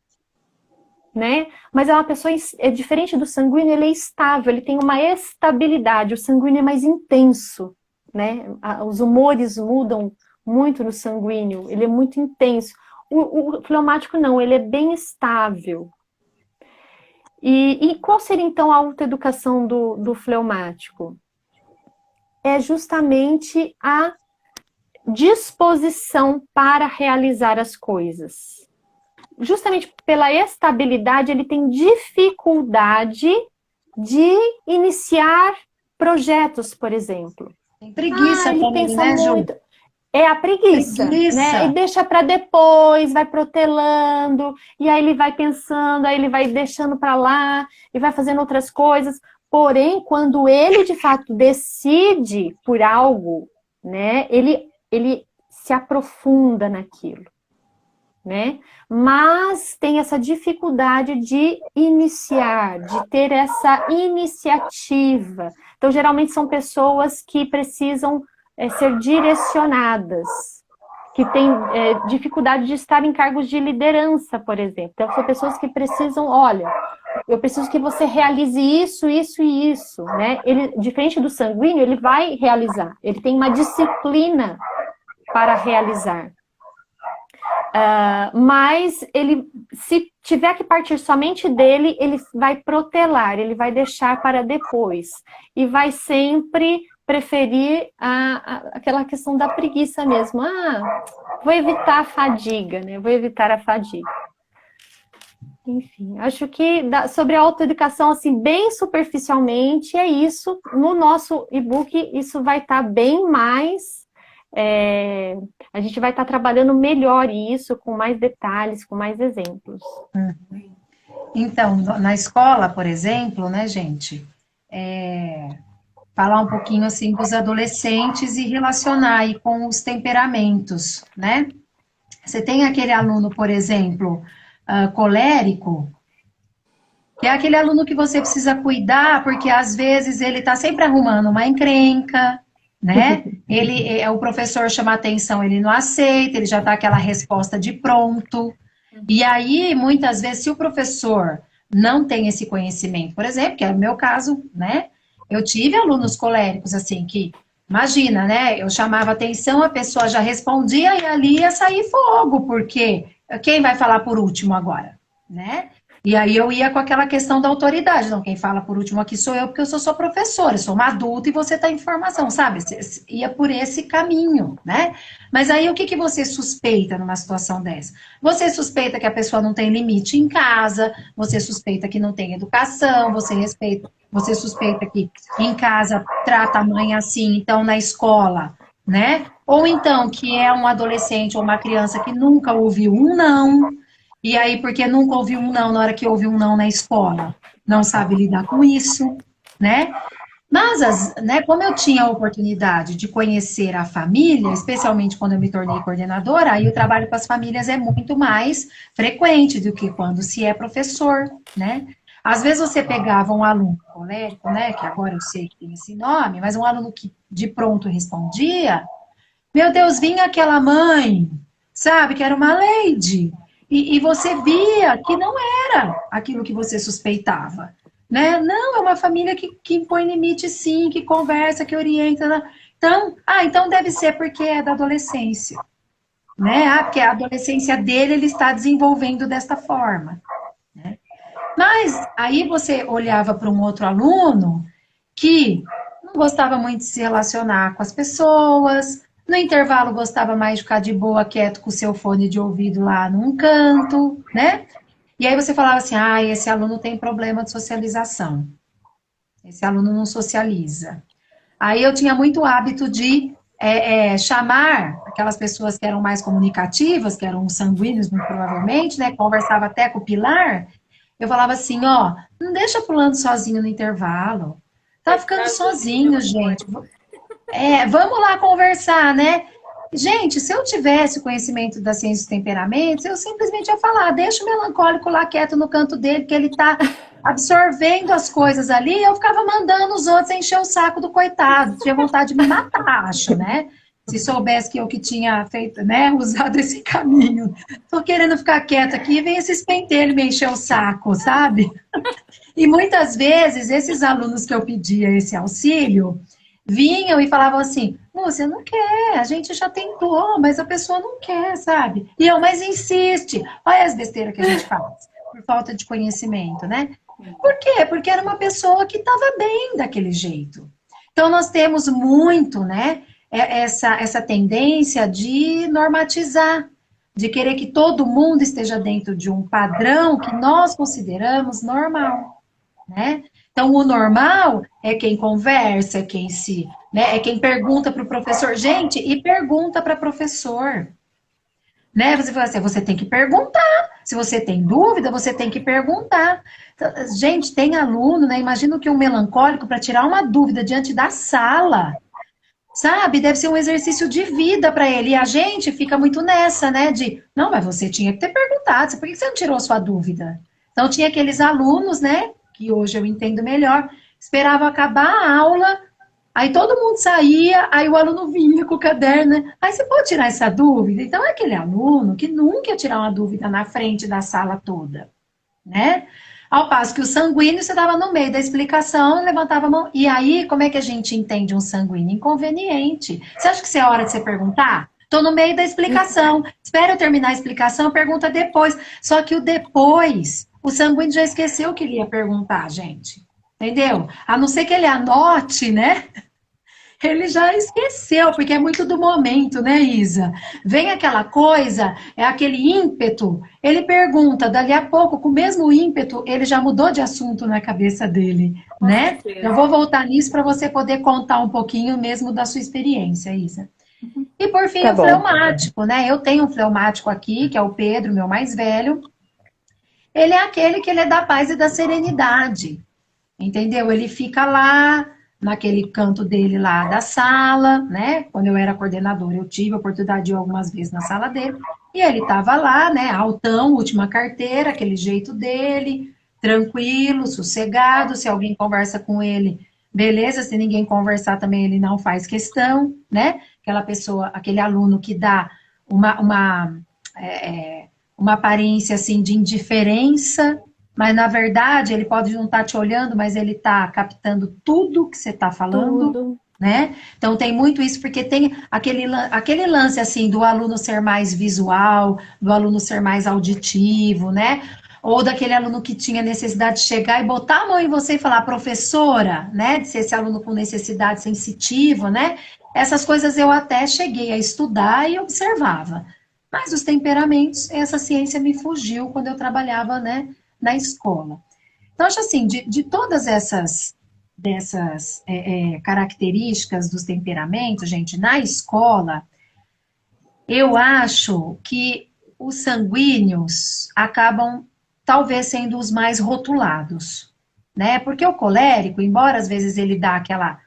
né? Mas é uma pessoa diferente do sanguíneo, ele é estável, ele tem uma estabilidade. O sanguíneo é mais intenso, né? Os humores mudam muito no sanguíneo, ele é muito intenso. O fleumático não, ele é bem estável. E qual seria, então, a autoeducação do fleumático? É justamente a disposição para realizar as coisas. Justamente pela estabilidade, ele tem dificuldade de iniciar projetos, por exemplo. Tem preguiça também, né, Ju? É a preguiça, né? E deixa para depois, vai protelando, e aí ele vai pensando, aí ele vai deixando para lá, e vai fazendo outras coisas. Porém, quando ele, de fato, decide por algo, né? Ele se aprofunda naquilo, né? Mas tem essa dificuldade de iniciar, de ter essa iniciativa. Então, geralmente são pessoas que precisam ser direcionadas, que têm dificuldade de estar em cargos de liderança, por exemplo. Então, são pessoas que precisam, olha, eu preciso que você realize isso, isso e isso, né? Ele, diferente do sanguíneo, ele vai realizar. Ele tem uma disciplina para realizar. Mas ele, se tiver que partir somente dele, ele vai protelar, ele vai deixar para depois. E vai sempre preferir aquela questão da preguiça mesmo. Vou evitar a fadiga, né? Vou evitar a fadiga. Enfim, acho que sobre a autoeducação, assim, bem superficialmente, é isso. No nosso e-book, isso vai estar bem mais... a gente vai estar trabalhando melhor isso, com mais detalhes, com mais exemplos. Então, na escola, por exemplo, né, gente, falar um pouquinho, assim, dos adolescentes e relacionar aí com os temperamentos, né? Você tem aquele aluno, por exemplo, colérico, que é aquele aluno que você precisa cuidar, porque às vezes ele está sempre arrumando uma encrenca, né? O professor chama atenção, ele não aceita, ele já dá aquela resposta de pronto. E aí, muitas vezes, se o professor não tem esse conhecimento, por exemplo, que é o meu caso, né? Eu tive alunos coléricos, assim, que, imagina, né? Eu chamava atenção, a pessoa já respondia e ali ia sair fogo, porque quem vai falar por último agora, né? E aí eu ia com aquela questão da autoridade. Não, quem fala por último aqui sou eu, porque eu sou sua professora, eu sou uma adulta e você está em formação, sabe? Você ia por esse caminho, né? Mas aí o que você suspeita numa situação dessa? Você suspeita que a pessoa não tem limite em casa, você suspeita que não tem educação, você suspeita que em casa trata a mãe assim, então na escola, né? Ou então que é um adolescente ou uma criança que nunca ouviu um não. E aí, porque nunca ouviu um não na hora que ouve um não na escola, não sabe lidar com isso, né? Mas, né, como eu tinha a oportunidade de conhecer a família, especialmente quando eu me tornei coordenadora, aí o trabalho com as famílias é muito mais frequente do que quando se é professor, né? Às vezes você pegava um aluno colérico, né, que agora eu sei que tem esse nome, mas um aluno que de pronto respondia, meu Deus, vinha aquela mãe, sabe, que era uma lady. E você via que não era aquilo que você suspeitava, né? Não, é uma família que impõe limite sim, que conversa, que orienta. Né? Então deve ser porque é da adolescência, né? Porque a adolescência dele, ele está desenvolvendo desta forma, né? Mas aí você olhava para um outro aluno que não gostava muito de se relacionar com as pessoas. No intervalo, gostava mais de ficar de boa, quieto, com o seu fone de ouvido lá num canto, né? E aí você falava assim, esse aluno tem problema de socialização. Esse aluno não socializa. Aí eu tinha muito hábito de chamar aquelas pessoas que eram mais comunicativas, que eram sanguíneos, muito provavelmente, né? Conversava até com o Pilar. Eu falava assim, ó, não deixa pulando sozinho no intervalo. Tá ficando sozinho, gente. Vamos lá conversar, né? Gente, se eu tivesse o conhecimento da ciência dos temperamentos, eu simplesmente ia falar, deixa o melancólico lá quieto no canto dele, que ele tá absorvendo as coisas ali, e eu ficava mandando os outros encher o saco do coitado. Tinha vontade de me matar, acho, né? Se soubesse que eu que tinha feito, né, usado esse caminho. Tô querendo ficar quieta aqui, vem esses pentelhos me encher o saco, sabe? E muitas vezes, esses alunos que eu pedia esse auxílio, vinham e falavam assim, você não quer, a gente já tentou, mas a pessoa não quer, sabe? E eu, mas insiste. Olha as besteiras que a gente faz, por falta de conhecimento, né? Por quê? Porque era uma pessoa que estava bem daquele jeito. Então, nós temos muito, né, essa tendência de normatizar, de querer que todo mundo esteja dentro de um padrão que nós consideramos normal, né? Então, o normal é quem conversa, é quem pergunta para o professor. Gente, e pergunta para professor. Né? Você fala assim, você tem que perguntar. Se você tem dúvida, você tem que perguntar. Então, gente, tem aluno, né? Imagina que um melancólico, para tirar uma dúvida diante da sala, sabe? Deve ser um exercício de vida para ele. E a gente fica muito nessa, né? Não, mas você tinha que ter perguntado. Por que você não tirou sua dúvida? Então, tinha aqueles alunos, né? Que hoje eu entendo melhor, esperava acabar a aula, aí todo mundo saía, aí o aluno vinha com o caderno, né? Aí você pode tirar essa dúvida? Então é aquele aluno que nunca ia tirar uma dúvida na frente da sala toda, né? Ao passo que o sanguíneo, você estava no meio da explicação, levantava a mão, e aí como é que a gente entende um sanguíneo? Inconveniente. Você acha que isso é hora de você perguntar? Estou no meio da explicação, espera eu terminar a explicação, pergunta depois. Só que o depois... O sanguíneo já esqueceu o que ele ia perguntar, gente. Entendeu? A não ser que ele anote, né? Ele já esqueceu, porque é muito do momento, né, Isa? Vem aquela coisa, é aquele ímpeto. Ele pergunta, dali a pouco, com o mesmo ímpeto, ele já mudou de assunto na cabeça dele, né? Eu vou voltar nisso para você poder contar um pouquinho mesmo da sua experiência, Isa. E por fim, o fleumático, né? Eu tenho um fleumático aqui, que é o Pedro, meu mais velho. Ele é aquele que ele é da paz e da serenidade, entendeu? Ele fica lá, naquele canto dele lá da sala, né? Quando eu era coordenadora, eu tive a oportunidade de ir algumas vezes na sala dele, e ele estava lá, né? Altão, última carteira, aquele jeito dele, tranquilo, sossegado, se alguém conversa com ele, beleza, se ninguém conversar também ele não faz questão, né? Aquela pessoa, aquele aluno que dá uma aparência assim de indiferença, mas na verdade ele pode não estar te olhando, mas ele está captando tudo que você está falando, Tudo. né? Então tem muito isso, porque tem aquele lance assim do aluno ser mais visual, do aluno ser mais auditivo, né? Ou daquele aluno que tinha necessidade de chegar e botar a mão em você e falar, professora, né? De ser esse aluno com necessidade sensitiva, né? Essas coisas eu até cheguei a estudar e observava. Mas os temperamentos, essa ciência me fugiu quando eu trabalhava, né, na escola. Então, acho assim, de todas dessas características dos temperamentos, gente, na escola, eu acho que os sanguíneos acabam talvez sendo os mais rotulados, né? Porque o colérico, embora às vezes ele dá aquela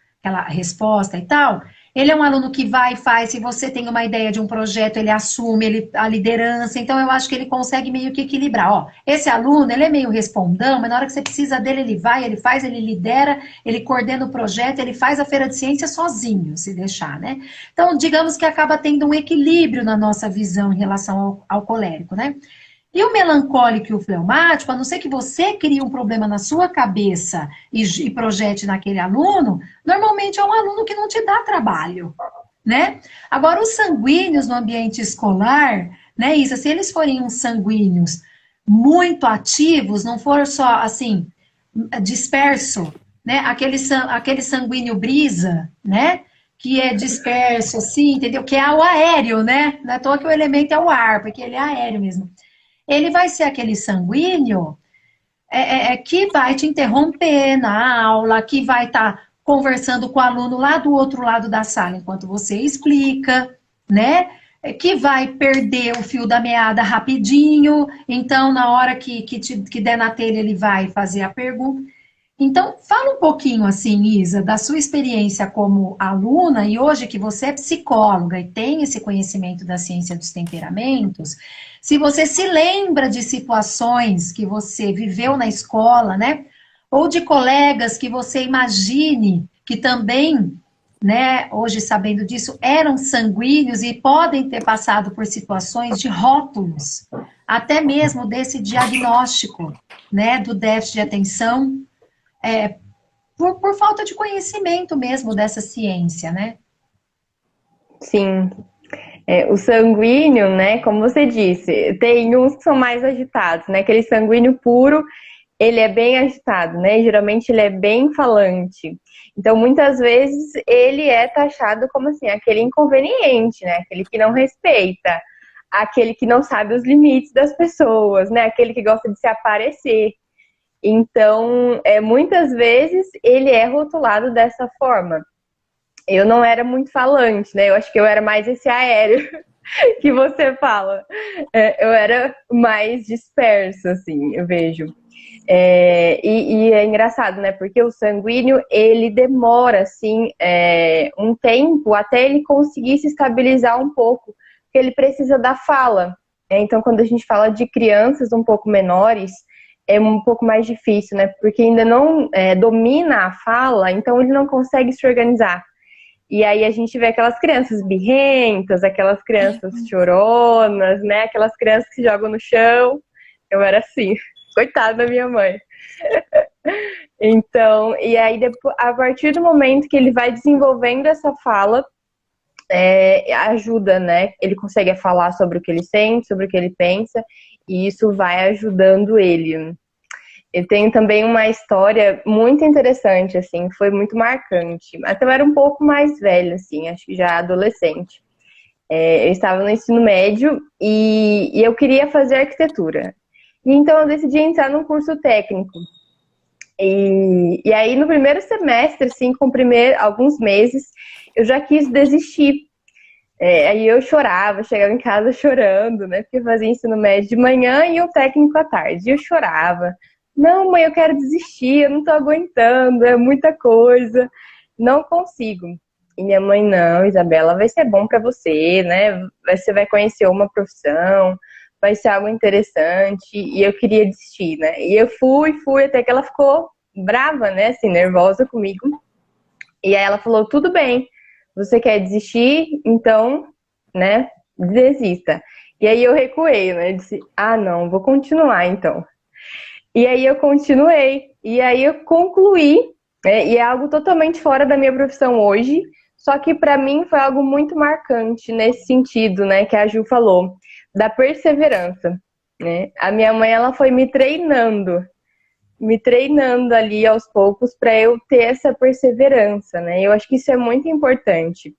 resposta e tal, ele é um aluno que vai e faz, se você tem uma ideia de um projeto, ele assume a liderança, então eu acho que ele consegue meio que equilibrar. Ó, esse aluno, ele é meio respondão, mas na hora que você precisa dele, ele vai, ele faz, ele lidera, ele coordena o projeto, ele faz a feira de ciência sozinho, se deixar, né? Então, digamos que acaba tendo um equilíbrio na nossa visão em relação ao colérico, né? E o melancólico e o fleumático, a não ser que você crie um problema na sua cabeça e projete naquele aluno, normalmente é um aluno que não te dá trabalho, né? Agora, os sanguíneos no ambiente escolar, né, Isa, se eles forem uns sanguíneos muito ativos, não for só, assim, disperso, né, aquele sanguíneo brisa, né, que é disperso, assim, entendeu? Que é o aéreo, né? Não é à toa que o elemento é o ar, porque ele é aéreo mesmo. Ele vai ser aquele sanguíneo que vai te interromper na aula, que vai estar conversando com o aluno lá do outro lado da sala enquanto você explica, né? Que vai perder o fio da meada rapidinho, então na hora que der na telha ele vai fazer a pergunta. Então, fala um pouquinho assim, Isa, da sua experiência como aluna e hoje que você é psicóloga e tem esse conhecimento da ciência dos temperamentos, se você se lembra de situações que você viveu na escola, né? Ou de colegas que você imagine que também, né, hoje sabendo disso, eram sanguíneos e podem ter passado por situações de rótulos, até mesmo desse diagnóstico, né, do déficit de atenção, por falta de conhecimento mesmo dessa ciência, né? Sim. O sanguíneo, né, como você disse, tem uns que são mais agitados, né? Aquele sanguíneo puro, ele é bem agitado, né? Geralmente ele é bem falante. Então, muitas vezes, ele é taxado como assim, aquele inconveniente, né? Aquele que não respeita, aquele que não sabe os limites das pessoas, né? Aquele que gosta de se aparecer. Então, muitas vezes, ele é rotulado dessa forma. Eu não era muito falante, né? Eu acho que eu era mais esse aéreo que você fala. Eu era mais disperso, assim, eu vejo. E é engraçado, né? Porque o sanguíneo, ele demora, assim, um tempo até ele conseguir se estabilizar um pouco, porque ele precisa da fala. Então, quando a gente fala de crianças um pouco menores, é um pouco mais difícil, né? Porque ainda não domina a fala, então ele não consegue se organizar. E aí a gente vê aquelas crianças birrentas, aquelas crianças choronas, né? Aquelas crianças que se jogam no chão. Eu era assim, coitada da minha mãe. Então, e aí depois, a partir do momento que ele vai desenvolvendo essa fala, ajuda, né? Ele consegue falar sobre o que ele sente, sobre o que ele pensa, e isso vai ajudando ele. Eu tenho também uma história muito interessante, assim, foi muito marcante. Até eu era um pouco mais velha, assim, acho que já adolescente. Eu estava no ensino médio e eu queria fazer arquitetura. E então eu decidi entrar num curso técnico. E aí no primeiro semestre, assim, com alguns meses, eu já quis desistir. Aí eu chorava, chegava em casa chorando, né? Porque eu fazia ensino médio de manhã e o técnico à tarde. E eu chorava. Não, mãe, eu quero desistir, eu não tô aguentando, é muita coisa, não consigo. E minha mãe, não, Isabela, vai ser bom pra você, né? Você vai conhecer uma profissão, vai ser algo interessante. E eu queria desistir, né? E eu fui, até que ela ficou brava, né? Assim, nervosa comigo. E aí ela falou, tudo bem, você quer desistir? Então, né, desista. E aí eu recuei, né? Disse, ah, não, vou continuar então. E aí eu continuei. E aí eu concluí, né? E é algo totalmente fora da minha profissão hoje. Só que para mim foi algo muito marcante nesse sentido, né? Que a Ju falou, da perseverança, né? A minha mãe, ela foi me treinando ali aos poucos para eu ter essa perseverança, né? Eu acho que isso é muito importante.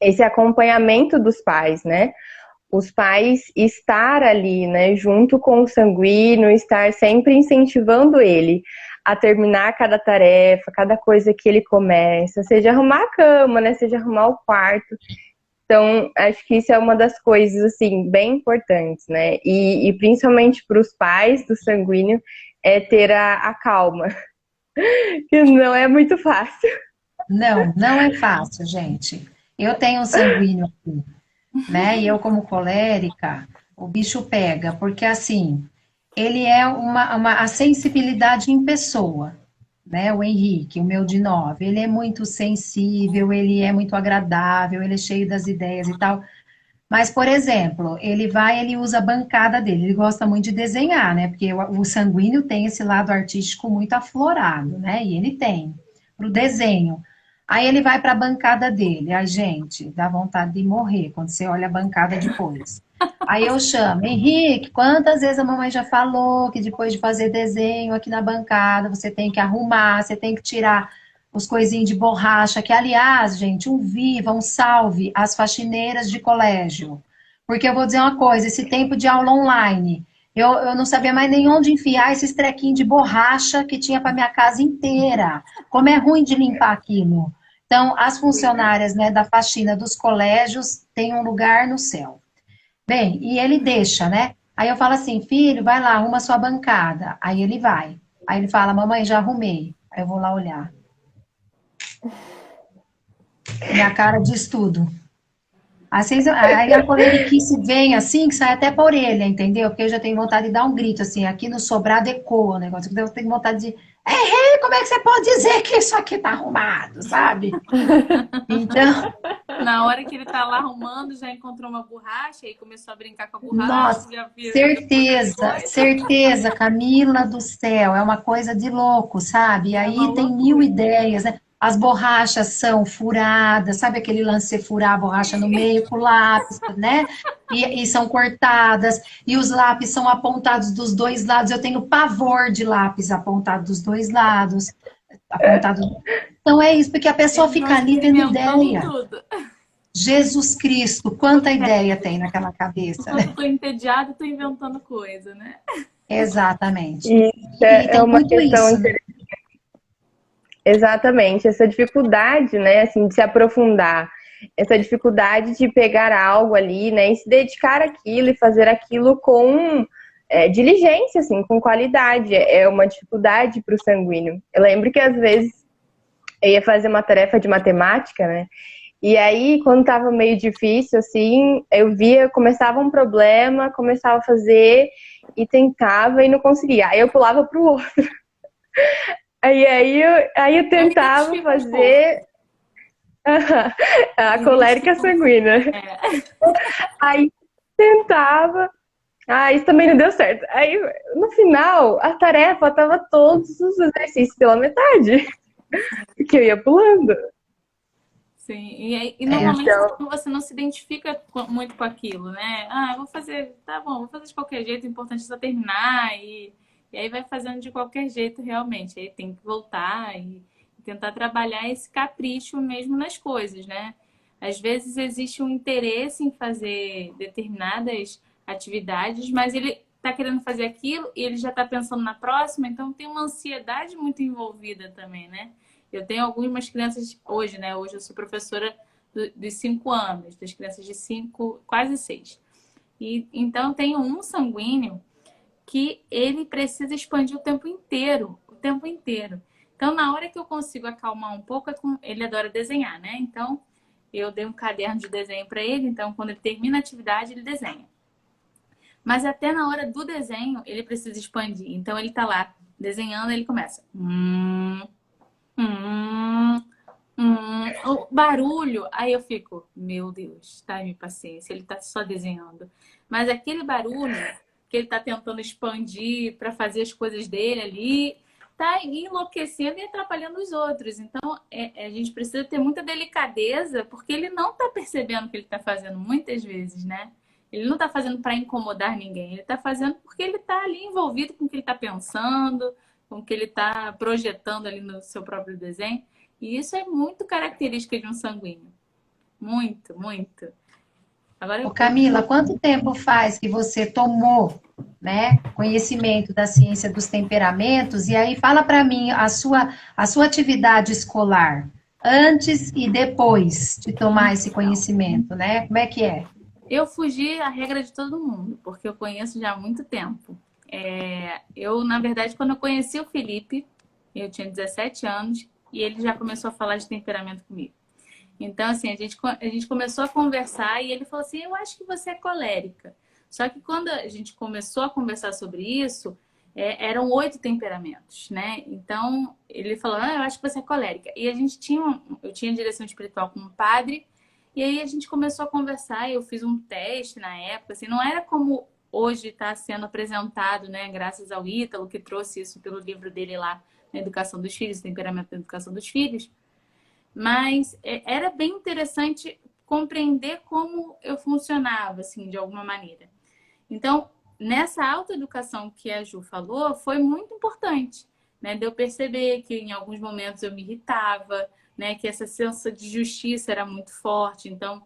Esse acompanhamento dos pais, né? Os pais estar ali, né, junto com o sanguíneo, estar sempre incentivando ele a terminar cada tarefa, cada coisa que ele começa, seja arrumar a cama, né, seja arrumar o quarto. Então, acho que isso é uma das coisas, assim, bem importantes, né, e principalmente para os pais do sanguíneo, é ter a calma, que não é muito fácil. Não, não é fácil, gente. Eu tenho um sanguíneo aqui, né? E eu, como colérica, o bicho pega, porque assim, ele é a sensibilidade em pessoa, né? O Henrique, o meu de 9, ele é muito sensível, ele é muito agradável, ele é cheio das ideias e tal. Mas, por exemplo, ele usa a bancada dele, ele gosta muito de desenhar, né? Porque o sanguíneo tem esse lado artístico muito aflorado, né? E ele tem, para o desenho. Aí ele vai para a bancada dele. Ai, gente, dá vontade de morrer quando você olha a bancada depois. Aí eu chamo, Henrique, quantas vezes a mamãe já falou que depois de fazer desenho aqui na bancada, você tem que arrumar, você tem que tirar os coisinhos de borracha, que aliás, gente, um viva, um salve às faxineiras de colégio. Porque eu vou dizer uma coisa, esse tempo de aula online, eu não sabia mais nem onde enfiar esses trequinhos de borracha que tinha para minha casa inteira. Como é ruim de limpar aquilo. Então, as funcionárias, né, da faxina dos colégios têm um lugar no céu. Bem, e ele deixa, né? Aí eu falo assim, filho, vai lá, arruma sua bancada. Aí ele vai. Aí ele fala, mamãe, já arrumei. Aí eu vou lá olhar. Minha cara diz tudo. Aí a coleriquice vem assim, que sai até por orelha, entendeu? Porque eu já tenho vontade de dar um grito, assim, aqui no sobrado ecoa o negócio. Eu tenho vontade de, ei, como é que você pode dizer que isso aqui tá arrumado, sabe? Então, Na hora que ele tá lá arrumando, já encontrou uma borracha e começou a brincar com a borracha. nossa, Já viu certeza, certeza, Camila do céu, é uma coisa de louco, sabe? E É uma aí tem loucura. mil ideias, né? As borrachas são furadas, sabe aquele lance de você furar a borracha no meio com o lápis, né? E são cortadas, e os lápis são apontados dos dois lados. Eu tenho pavor de lápis apontado dos dois lados. Apontado. Então é isso, porque a pessoa Eles vão fica ali tendo experimentando ideia. tudo. Jesus Cristo, quanta ideia tem naquela cabeça, né? Enquanto tô entediada, tô inventando coisa, né? Exatamente. Isso E é tem uma muito questão isso, né? exatamente, essa dificuldade, né, assim, de se aprofundar, essa dificuldade de pegar algo ali, né, e se dedicar àquilo e fazer aquilo com diligência, assim, com qualidade, é uma dificuldade para o sanguíneo. Eu lembro que às vezes eu ia fazer uma tarefa de matemática, né, e aí quando estava meio difícil, assim, eu via, começava um problema, começava a fazer e tentava e não conseguia, aí eu pulava para o outro. Aí eu tentava fazer a colérica sanguínea. É. Aí tentava. Ah, isso também não deu certo. Aí, no final, a tarefa tava todos os exercícios pela metade. Porque eu ia pulando. Sim, e normalmente Então, você não se identifica muito com aquilo, né? Ah, eu vou fazer, tá bom, vou fazer de qualquer jeito, o importante é só terminar, e aí vai fazendo de qualquer jeito realmente. Aí tem que voltar e tentar trabalhar esse capricho mesmo nas coisas, né? Às vezes existe um interesse em fazer determinadas atividades, mas ele tá querendo fazer aquilo e ele já tá pensando na próxima, então tem uma ansiedade muito envolvida também, né? Eu tenho algumas crianças hoje, né? Hoje eu sou professora dos 5 anos, das crianças de 5, quase 6. E então tenho um sanguíneo que ele precisa expandir o tempo inteiro, o tempo inteiro. Então, na hora que eu consigo acalmar um pouco, ele adora desenhar, né? Então, eu dei um caderno de desenho para ele, então quando ele termina a atividade, ele desenha. Mas até na hora do desenho, ele precisa expandir. Então, ele tá lá desenhando, ele começa. O barulho, aí eu fico, meu Deus, tá, minha paciência, ele tá só desenhando. Mas aquele barulho que ele tá tentando expandir para fazer as coisas dele ali, tá enlouquecendo e atrapalhando os outros. Então, a gente precisa ter muita delicadeza, porque ele não tá percebendo o que ele tá fazendo muitas vezes, né? Ele não tá fazendo para incomodar ninguém, ele tá fazendo porque ele tá ali envolvido com o que ele tá pensando, com o que ele tá projetando ali no seu próprio desenho. E isso é muito característica de um sanguíneo. Muito, muito. Agora Ô Camila, quanto tempo faz que você tomou, né, conhecimento da ciência dos temperamentos? E aí fala para mim a sua atividade escolar, antes e depois de tomar esse conhecimento, né? Como é que é? eu fugi à regra de todo mundo, porque eu conheço já há muito tempo. Eu, na verdade, quando eu conheci o Felipe, eu tinha 17 anos e ele já começou a falar de temperamento comigo. Então, assim, a gente começou a conversar e ele falou assim, eu acho que você é colérica. Só que quando a gente começou a conversar sobre isso, eram 8 temperamentos, né? Então, ele falou, eu acho que você é colérica. E a gente eu tinha direção espiritual com um padre, e aí a gente começou a conversar, e eu fiz um teste na época, assim, não era como hoje está sendo apresentado, né? Graças ao Ítalo, que trouxe isso pelo livro dele lá, na Educação dos Filhos, Temperamento da Educação dos Filhos. Mas era bem interessante compreender como eu funcionava, assim, de alguma maneira. Então, nessa autoeducação que a Ju falou, foi muito importante, né? De eu perceber que em alguns momentos eu me irritava, né? Que essa sensação de justiça era muito forte. Então,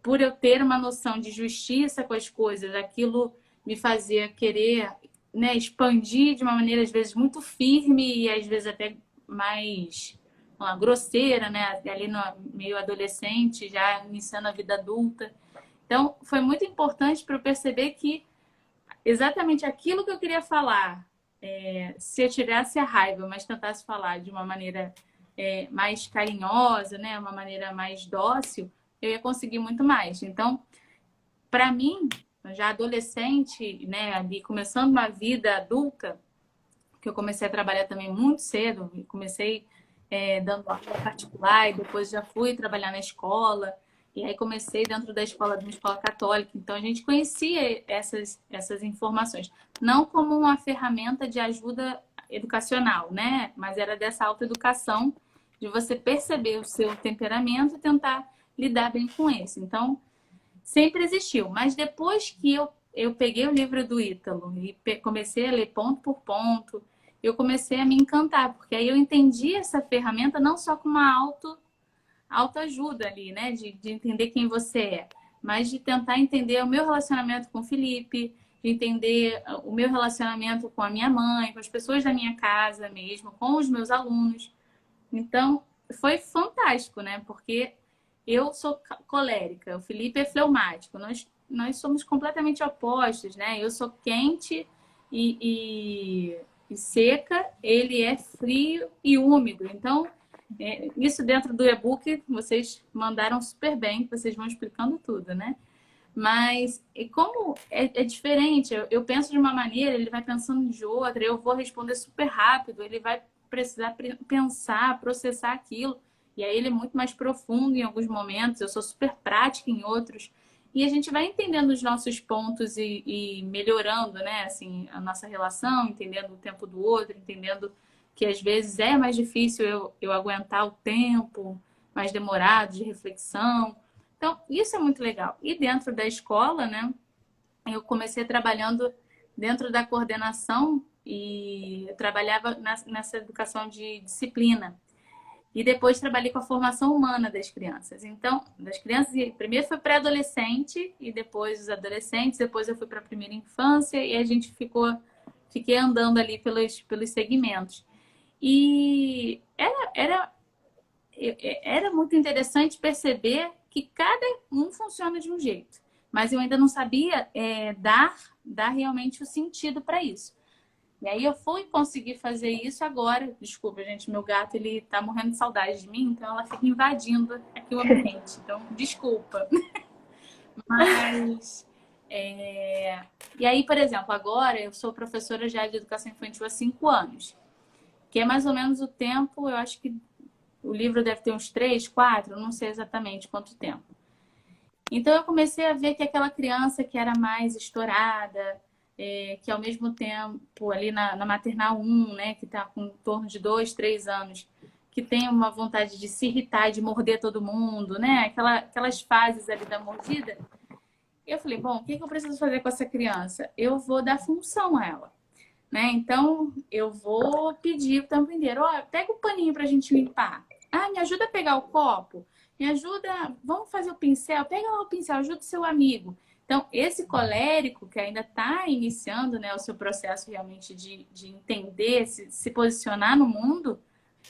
por eu ter uma noção de justiça com as coisas, aquilo me fazia querer, né, expandir de uma maneira, às vezes, muito firme e às vezes até mais grosseira, né? Ali no meio adolescente, já iniciando a vida adulta. Então, foi muito importante para eu perceber que exatamente aquilo que eu queria falar, se eu tirasse a raiva, mas tentasse falar de uma maneira mais carinhosa, né? Uma maneira mais dócil, eu ia conseguir muito mais. Então, para mim, já adolescente, né? Ali começando uma vida adulta, que eu comecei a trabalhar também muito cedo, comecei dando aula particular e depois já fui trabalhar na escola. E aí comecei dentro da escola, de uma escola católica. Então a gente conhecia essas informações. Não como uma ferramenta de ajuda educacional, né? Mas era dessa autoeducação, de você perceber o seu temperamento e tentar lidar bem com esse. Então, sempre existiu. Mas depois que eu peguei o livro do Ítalo e comecei a ler ponto por ponto, eu comecei a me encantar, porque aí eu entendi essa ferramenta não só como uma autoajuda ali, né? De entender quem você é, mas de tentar entender o meu relacionamento com o Felipe, de entender o meu relacionamento com a minha mãe, com as pessoas da minha casa mesmo, com os meus alunos. Então, foi fantástico, né? Porque eu sou colérica, o Felipe é fleumático, nós somos completamente opostos, né? Eu sou quente e seca, ele é frio e úmido. Então, isso dentro do e-book vocês mandaram super bem, vocês vão explicando tudo, né? Mas como é diferente, eu penso de uma maneira, ele vai pensando de outra, eu vou responder super rápido, ele vai precisar pensar, processar aquilo. E aí ele é muito mais profundo em alguns momentos, eu sou super prática em outros. E a gente vai entendendo os nossos pontos e melhorando, né? Assim, a nossa relação, entendendo o tempo do outro, entendendo que às vezes é mais difícil eu aguentar o tempo mais demorado de reflexão. Então, isso é muito legal. E dentro da escola, né? Eu comecei trabalhando dentro da coordenação e eu trabalhava nessa educação de disciplina. E depois trabalhei com a formação humana das crianças. Então, das crianças, primeiro foi pré-adolescente e depois os adolescentes, depois eu fui para a primeira infância e a gente fiquei andando ali pelos segmentos. E era muito interessante perceber que cada um funciona de um jeito. Mas eu ainda não sabia dar realmente o sentido para isso. E aí eu fui conseguir fazer isso agora. Desculpa, gente, meu gato ele tá morrendo de saudade de mim, então ela fica invadindo aqui o ambiente. Então, desculpa. Mas e aí, por exemplo, agora eu sou professora já de educação infantil há 5 anos, que é mais ou menos o tempo, eu acho que O livro deve ter uns 3, 4, não sei exatamente quanto tempo. Então eu comecei a ver que aquela criança que era mais estourada, que ao mesmo tempo ali na maternal 1, né, que está com em torno de 2, 3 anos, que tem uma vontade de se irritar, de morder todo mundo, né, aquelas fases ali da mordida. Eu falei, bom, o que eu preciso fazer com essa criança? Eu vou dar função a ela, né? Então eu vou pedir o tempo inteiro, ó, pega o paninho pra gente limpar. Ah, me ajuda a pegar o copo. Me ajuda, vamos fazer o pincel, pega lá o pincel, ajuda o seu amigo. Então, esse colérico que ainda está iniciando, né, o seu processo realmente de entender, se posicionar no mundo,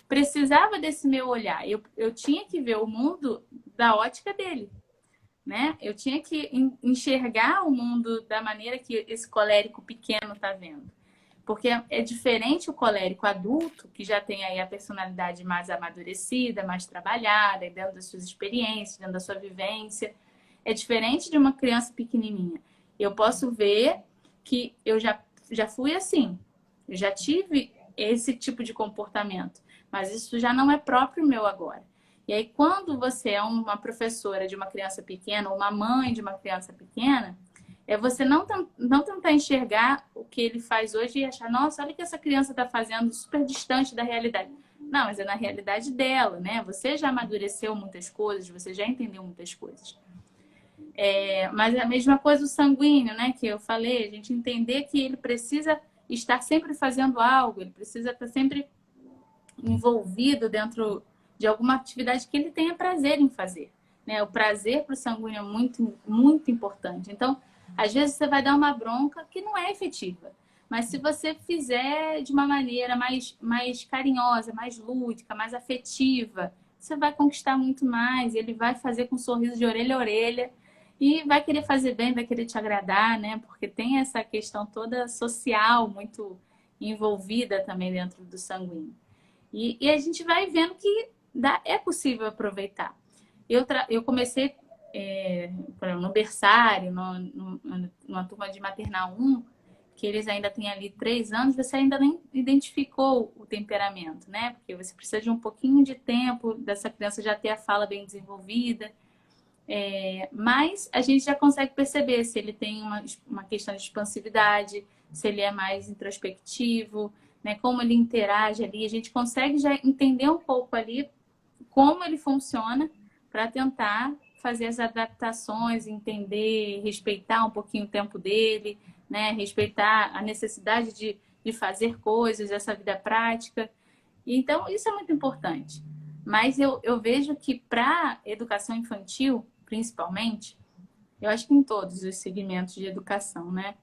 precisava desse meu olhar. Eu tinha que ver o mundo da ótica dele, né? Eu tinha que enxergar o mundo da maneira que esse colérico pequeno está vendo. Porque é diferente o colérico adulto, que já tem aí a personalidade mais amadurecida, mais trabalhada, dentro das suas experiências, dentro da sua vivência. É diferente de uma criança pequenininha. Eu posso ver que eu já fui assim. Eu já tive esse tipo de comportamento. Mas isso já não é próprio meu agora. E aí, quando você é uma professora de uma criança pequena, ou uma mãe de uma criança pequena, é você não tentar enxergar o que ele faz hoje e achar, nossa, olha o que essa criança está fazendo super distante da realidade. Não, mas é na realidade dela, né? Você já amadureceu muitas coisas, você já entendeu muitas coisas. Mas a mesma coisa o sanguíneo, né? Que eu falei, a gente entender que ele precisa estar sempre fazendo algo, ele precisa estar sempre envolvido dentro de alguma atividade que ele tenha prazer em fazer, né? O prazer para o sanguíneo é muito, muito importante. Então, às vezes você vai dar uma bronca que não é efetiva, mas se você fizer de uma maneira mais carinhosa, mais lúdica, mais afetiva, você vai conquistar muito mais. Ele vai fazer com um sorriso de orelha a orelha e vai querer fazer bem, vai querer te agradar, né? Porque tem essa questão toda social muito envolvida também dentro do sanguíneo. E a gente vai vendo que é possível aproveitar. Eu comecei no berçário, numa turma de maternal 1, que eles ainda têm ali 3 anos, você ainda nem identificou o temperamento, né? Porque você precisa de um pouquinho de tempo dessa criança já ter a fala bem desenvolvida. Mas a gente já consegue perceber se ele tem uma questão de expansividade, se ele é mais introspectivo, né? Como ele interage ali. A gente consegue já entender um pouco ali como ele funciona para tentar fazer as adaptações, entender, respeitar um pouquinho o tempo dele, né? Respeitar a necessidade de fazer coisas, essa vida prática. Então, isso é muito importante. Mas eu vejo que para educação infantil, principalmente, eu acho que em todos os segmentos de educação, né?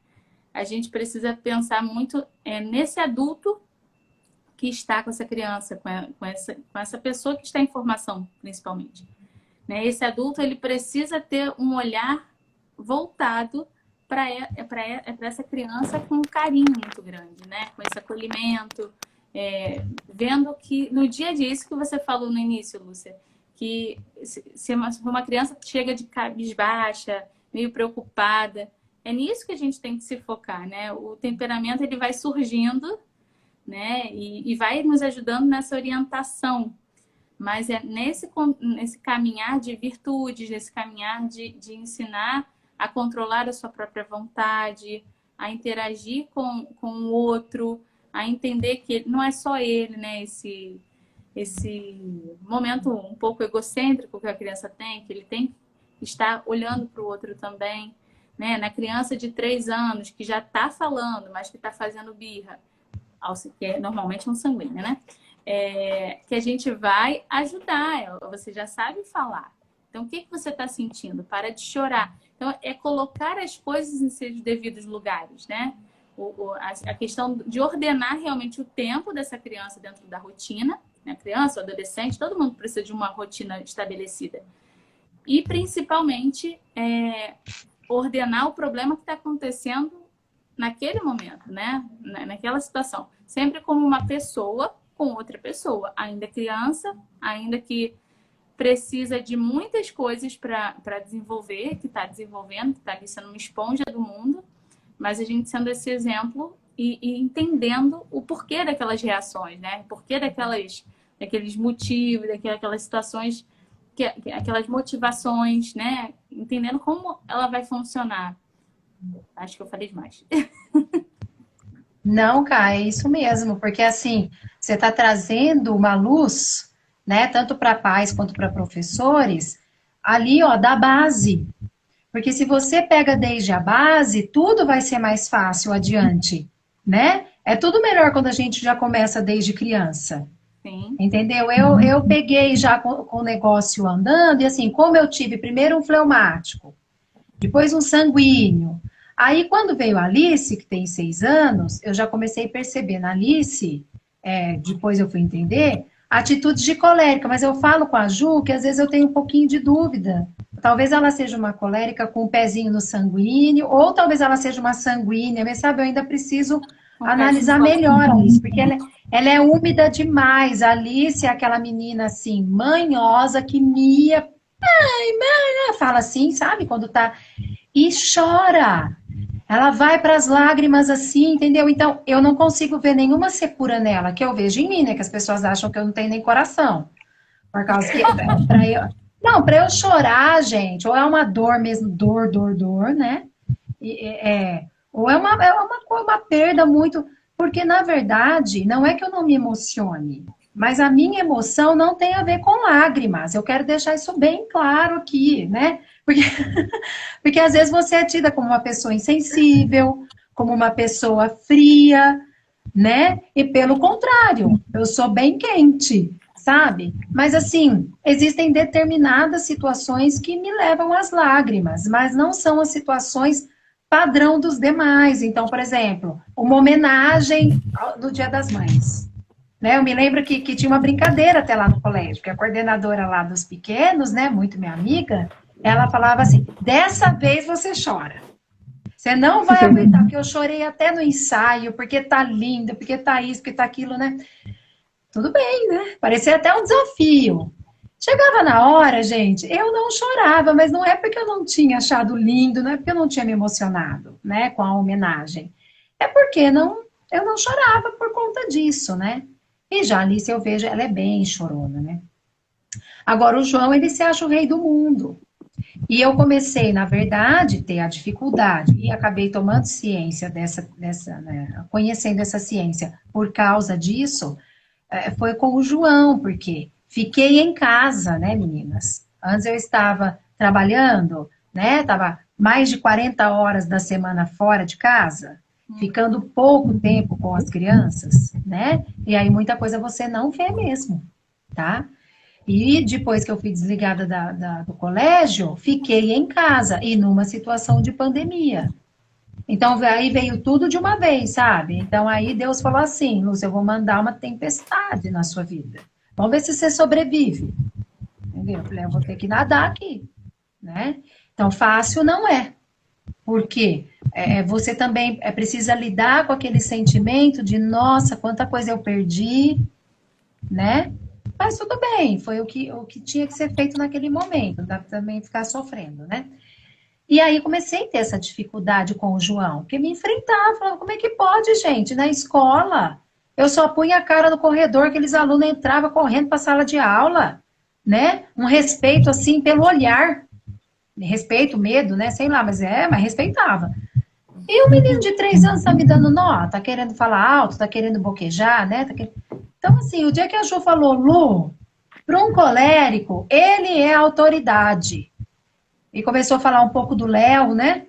A gente precisa pensar muito nesse adulto que está com essa criança, com essa pessoa que está em formação, principalmente. Né? Esse adulto, ele precisa ter um olhar voltado para essa criança com um carinho muito grande, né? Com esse acolhimento, vendo que no dia a dia, isso que você falou no início, Lúcia, que se uma criança chega de cabisbaixa, meio preocupada, é nisso que a gente tem que se focar, né? O temperamento, ele vai surgindo, né? E vai nos ajudando nessa orientação. Mas é nesse caminhar de virtudes, nesse caminhar de ensinar a controlar a sua própria vontade, a interagir com o outro, a entender que não é só ele, né? Esse momento um pouco egocêntrico que a criança tem, que ele tem que estar olhando para o outro também, né? Na criança de 3 anos, que já está falando, mas que está fazendo birra, que é normalmente um sanguíneo, né? Que a gente vai ajudar ela. Você já sabe falar. Então, o que você está sentindo? Para de chorar. Então, é colocar as coisas em seus devidos lugares, né? A questão de ordenar realmente o tempo dessa criança dentro da rotina, né? Criança, adolescente, todo mundo precisa de uma rotina estabelecida. E, principalmente, ordenar o problema que está acontecendo naquele momento, né? Naquela situação. Sempre como uma pessoa com outra pessoa. Ainda criança, ainda que precisa de muitas coisas para desenvolver, que está desenvolvendo, que está ali sendo uma esponja do mundo, mas a gente sendo esse exemplo e entendendo o porquê daquelas reações, né? O porquê daquelas daqueles motivos, daquelas situações, aquelas motivações, né? Entendendo como ela vai funcionar. Acho que eu falei demais. Não, Cá, é isso mesmo, porque assim, você está trazendo uma luz, né, tanto para pais quanto para professores, ali, ó, da base. Porque se você pega desde a base, tudo vai ser mais fácil adiante, né? É tudo melhor quando a gente já começa desde criança. Sim. Entendeu? Eu peguei já com o negócio andando, e assim, como eu tive primeiro um fleumático, depois um sanguíneo. Aí, quando veio a Alice, que tem 6 anos, eu já comecei a perceber na Alice, depois eu fui entender, atitudes de colérica, mas eu falo com a Ju que às vezes eu tenho um pouquinho de dúvida. Talvez ela seja uma colérica com um pezinho no sanguíneo, ou talvez ela seja uma sanguínea, mas sabe, eu ainda preciso analisar melhor a Alice, porque ela é úmida demais. A Alice é aquela menina assim, manhosa, que mia, mãe, fala assim, sabe, quando tá, e chora. Ela vai para as lágrimas assim, entendeu? Então, eu não consigo ver nenhuma secura nela, que eu vejo em mim, né? Que as pessoas acham que eu não tenho nem coração. Por causa que, para eu chorar, gente, ou é uma dor mesmo, dor, né? Ou é uma perda muito. Porque, na verdade, não é que eu não me emocione, mas a minha emoção não tem a ver com lágrimas. Eu quero deixar isso bem claro aqui, né? Porque às vezes você é tida como uma pessoa insensível, como uma pessoa fria, né? E pelo contrário, eu sou bem quente, sabe? Mas assim, existem determinadas situações que me levam às lágrimas, mas não são as situações padrão dos demais. Então, por exemplo, uma homenagem do Dia das Mães. Né? Eu me lembro que tinha uma brincadeira até lá no colégio, que a coordenadora lá dos pequenos, né, muito minha amiga, ela falava assim, dessa vez você chora. Você não vai aguentar, porque eu chorei até no ensaio, porque tá lindo, porque tá isso, porque tá aquilo, né? Tudo bem, né? Parecia até um desafio. Chegava na hora, gente, eu não chorava, mas não é porque eu não tinha achado lindo, não é porque eu não tinha me emocionado, né, com a homenagem. É porque eu não chorava por conta disso, né? E já a Alice, eu vejo, ela é bem chorona, né? Agora, o João, ele se acha o rei do mundo. E eu comecei, na verdade, ter a dificuldade, e acabei tomando ciência né, conhecendo essa ciência por causa disso, foi com o João, porque fiquei em casa, né, meninas? Antes eu estava trabalhando, né, estava mais de 40 horas da semana fora de casa, ficando pouco tempo com as crianças, né? E aí muita coisa você não vê mesmo, tá? E depois que eu fui desligada do colégio, fiquei em casa e numa situação de pandemia. Então aí veio tudo de uma vez, sabe? Então aí Deus falou assim, Lúcia, eu vou mandar uma tempestade na sua vida. Vamos ver se você sobrevive. Entendeu? Eu falei, eu vou ter que nadar aqui, né? Então fácil não é. Porque você também precisa lidar com aquele sentimento de, nossa, quanta coisa eu perdi, né? Mas tudo bem, foi o que tinha que ser feito naquele momento, não dá pra também ficar sofrendo, né? E aí comecei a ter essa dificuldade com o João, porque me enfrentava, falando, como é que pode, gente, na escola? Eu só punha a cara no corredor, aqueles alunos entravam correndo para a sala de aula, né? Um respeito, assim, pelo olhar. Respeito, medo, né? Sei lá, mas respeitava. E o menino de 3 anos tá me dando nó, tá querendo falar alto, tá querendo boquejar, né? Então, assim, o dia que a Ju falou, Lu, para um colérico, ele é autoridade. E começou a falar um pouco do Léo, né?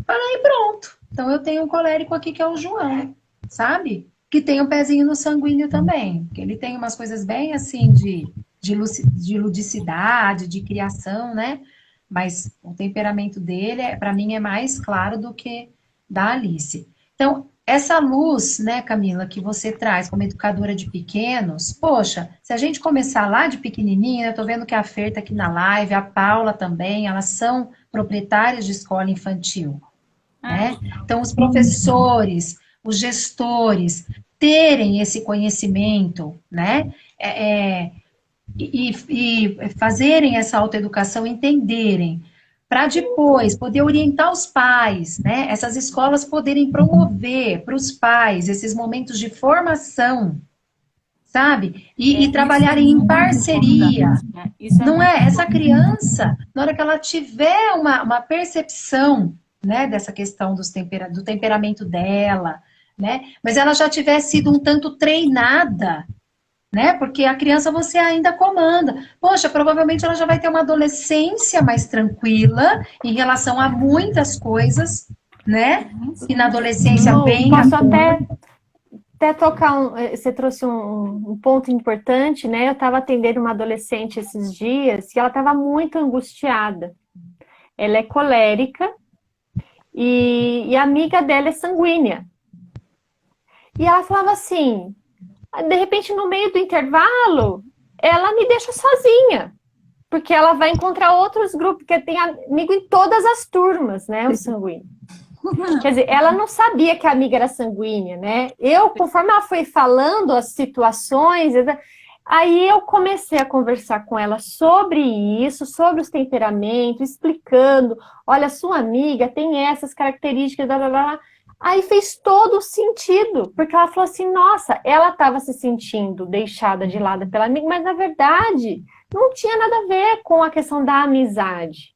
Falei, pronto. Então, eu tenho um colérico aqui que é o João, sabe? Que tem um pezinho no sanguíneo também. Que ele tem umas coisas bem, assim, de ludicidade, de criação, né? Mas o temperamento dele, para mim, é mais claro do que da Alice. Então, essa luz, né, Camila, que você traz como educadora de pequenos, poxa, se a gente começar lá de pequenininha, eu tô vendo que a Fer tá aqui na live, a Paula também, elas são proprietárias de escola infantil, né? Então, os professores, os gestores, terem esse conhecimento, né, e fazerem essa autoeducação, entenderem, para depois poder orientar os pais, né? Essas escolas poderem promover para os pais esses momentos de formação, sabe? E Isso trabalharem é em muito parceria. importante, né? Isso é Não muito é? Essa importante. criança, na hora que ela tiver uma percepção, né, dessa questão do temperamento dela, né, mas ela já tiver sido um tanto treinada, né, porque a criança você ainda comanda. Poxa, provavelmente ela já vai ter uma adolescência mais tranquila em relação a muitas coisas, né, que na adolescência Lu, vem à posso tona. até tocar você trouxe um ponto importante, né? Eu estava atendendo uma adolescente esses dias e ela estava muito angustiada. Ela é colérica e a amiga dela é sanguínea. E ela falava assim, de repente no meio do intervalo, ela me deixa sozinha, porque ela vai encontrar outros grupos, porque tem amigo em todas as turmas, né, o sanguíneo. Quer dizer, ela não sabia que a amiga era sanguínea, né? Conforme ela foi falando as situações, aí eu comecei a conversar com ela sobre isso, sobre os temperamentos, explicando, olha, sua amiga tem essas características, blá, blá, blá. Aí fez todo o sentido, porque ela falou assim, nossa, ela estava se sentindo deixada de lado pela amiga, mas na verdade não tinha nada a ver com a questão da amizade.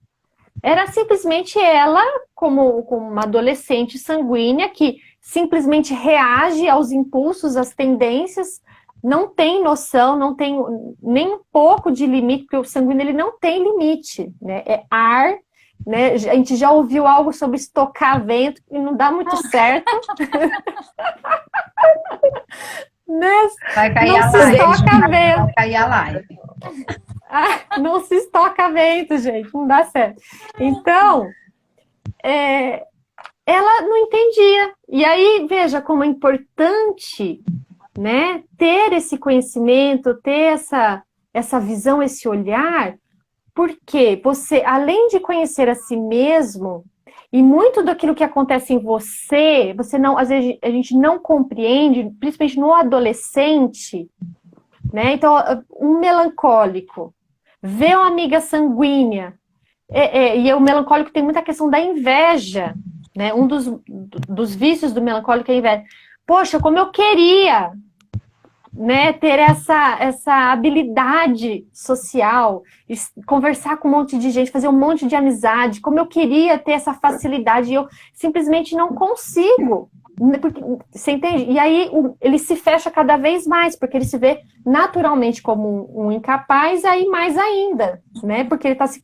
Era simplesmente ela, como uma adolescente sanguínea, que simplesmente reage aos impulsos, às tendências, não tem noção, não tem nem um pouco de limite, porque o sanguíneo ele não tem limite, né? É ar, né? A gente já ouviu algo sobre estocar vento, e não dá muito certo. Né? Vai cair Não a se live, estoca Juliana, vento. vai cair a live. Não se estoca vento, gente, não dá certo. Então, ela não entendia. E aí, veja como é importante, né, ter esse conhecimento, ter essa visão, esse olhar, porque você, além de conhecer a si mesmo, e muito daquilo que acontece em você, às vezes a gente não compreende, principalmente no adolescente, né? Então, um melancólico vê uma amiga sanguínea, e o melancólico tem muita questão da inveja, né? Um dos vícios do melancólico é a inveja. Poxa, como eu queria, né, ter essa habilidade social, conversar com um monte de gente, fazer um monte de amizade, como eu queria ter essa facilidade, e eu simplesmente não consigo. Porque, você entende? E aí ele se fecha cada vez mais, porque ele se vê naturalmente como um incapaz, aí mais ainda, né? Porque ele está se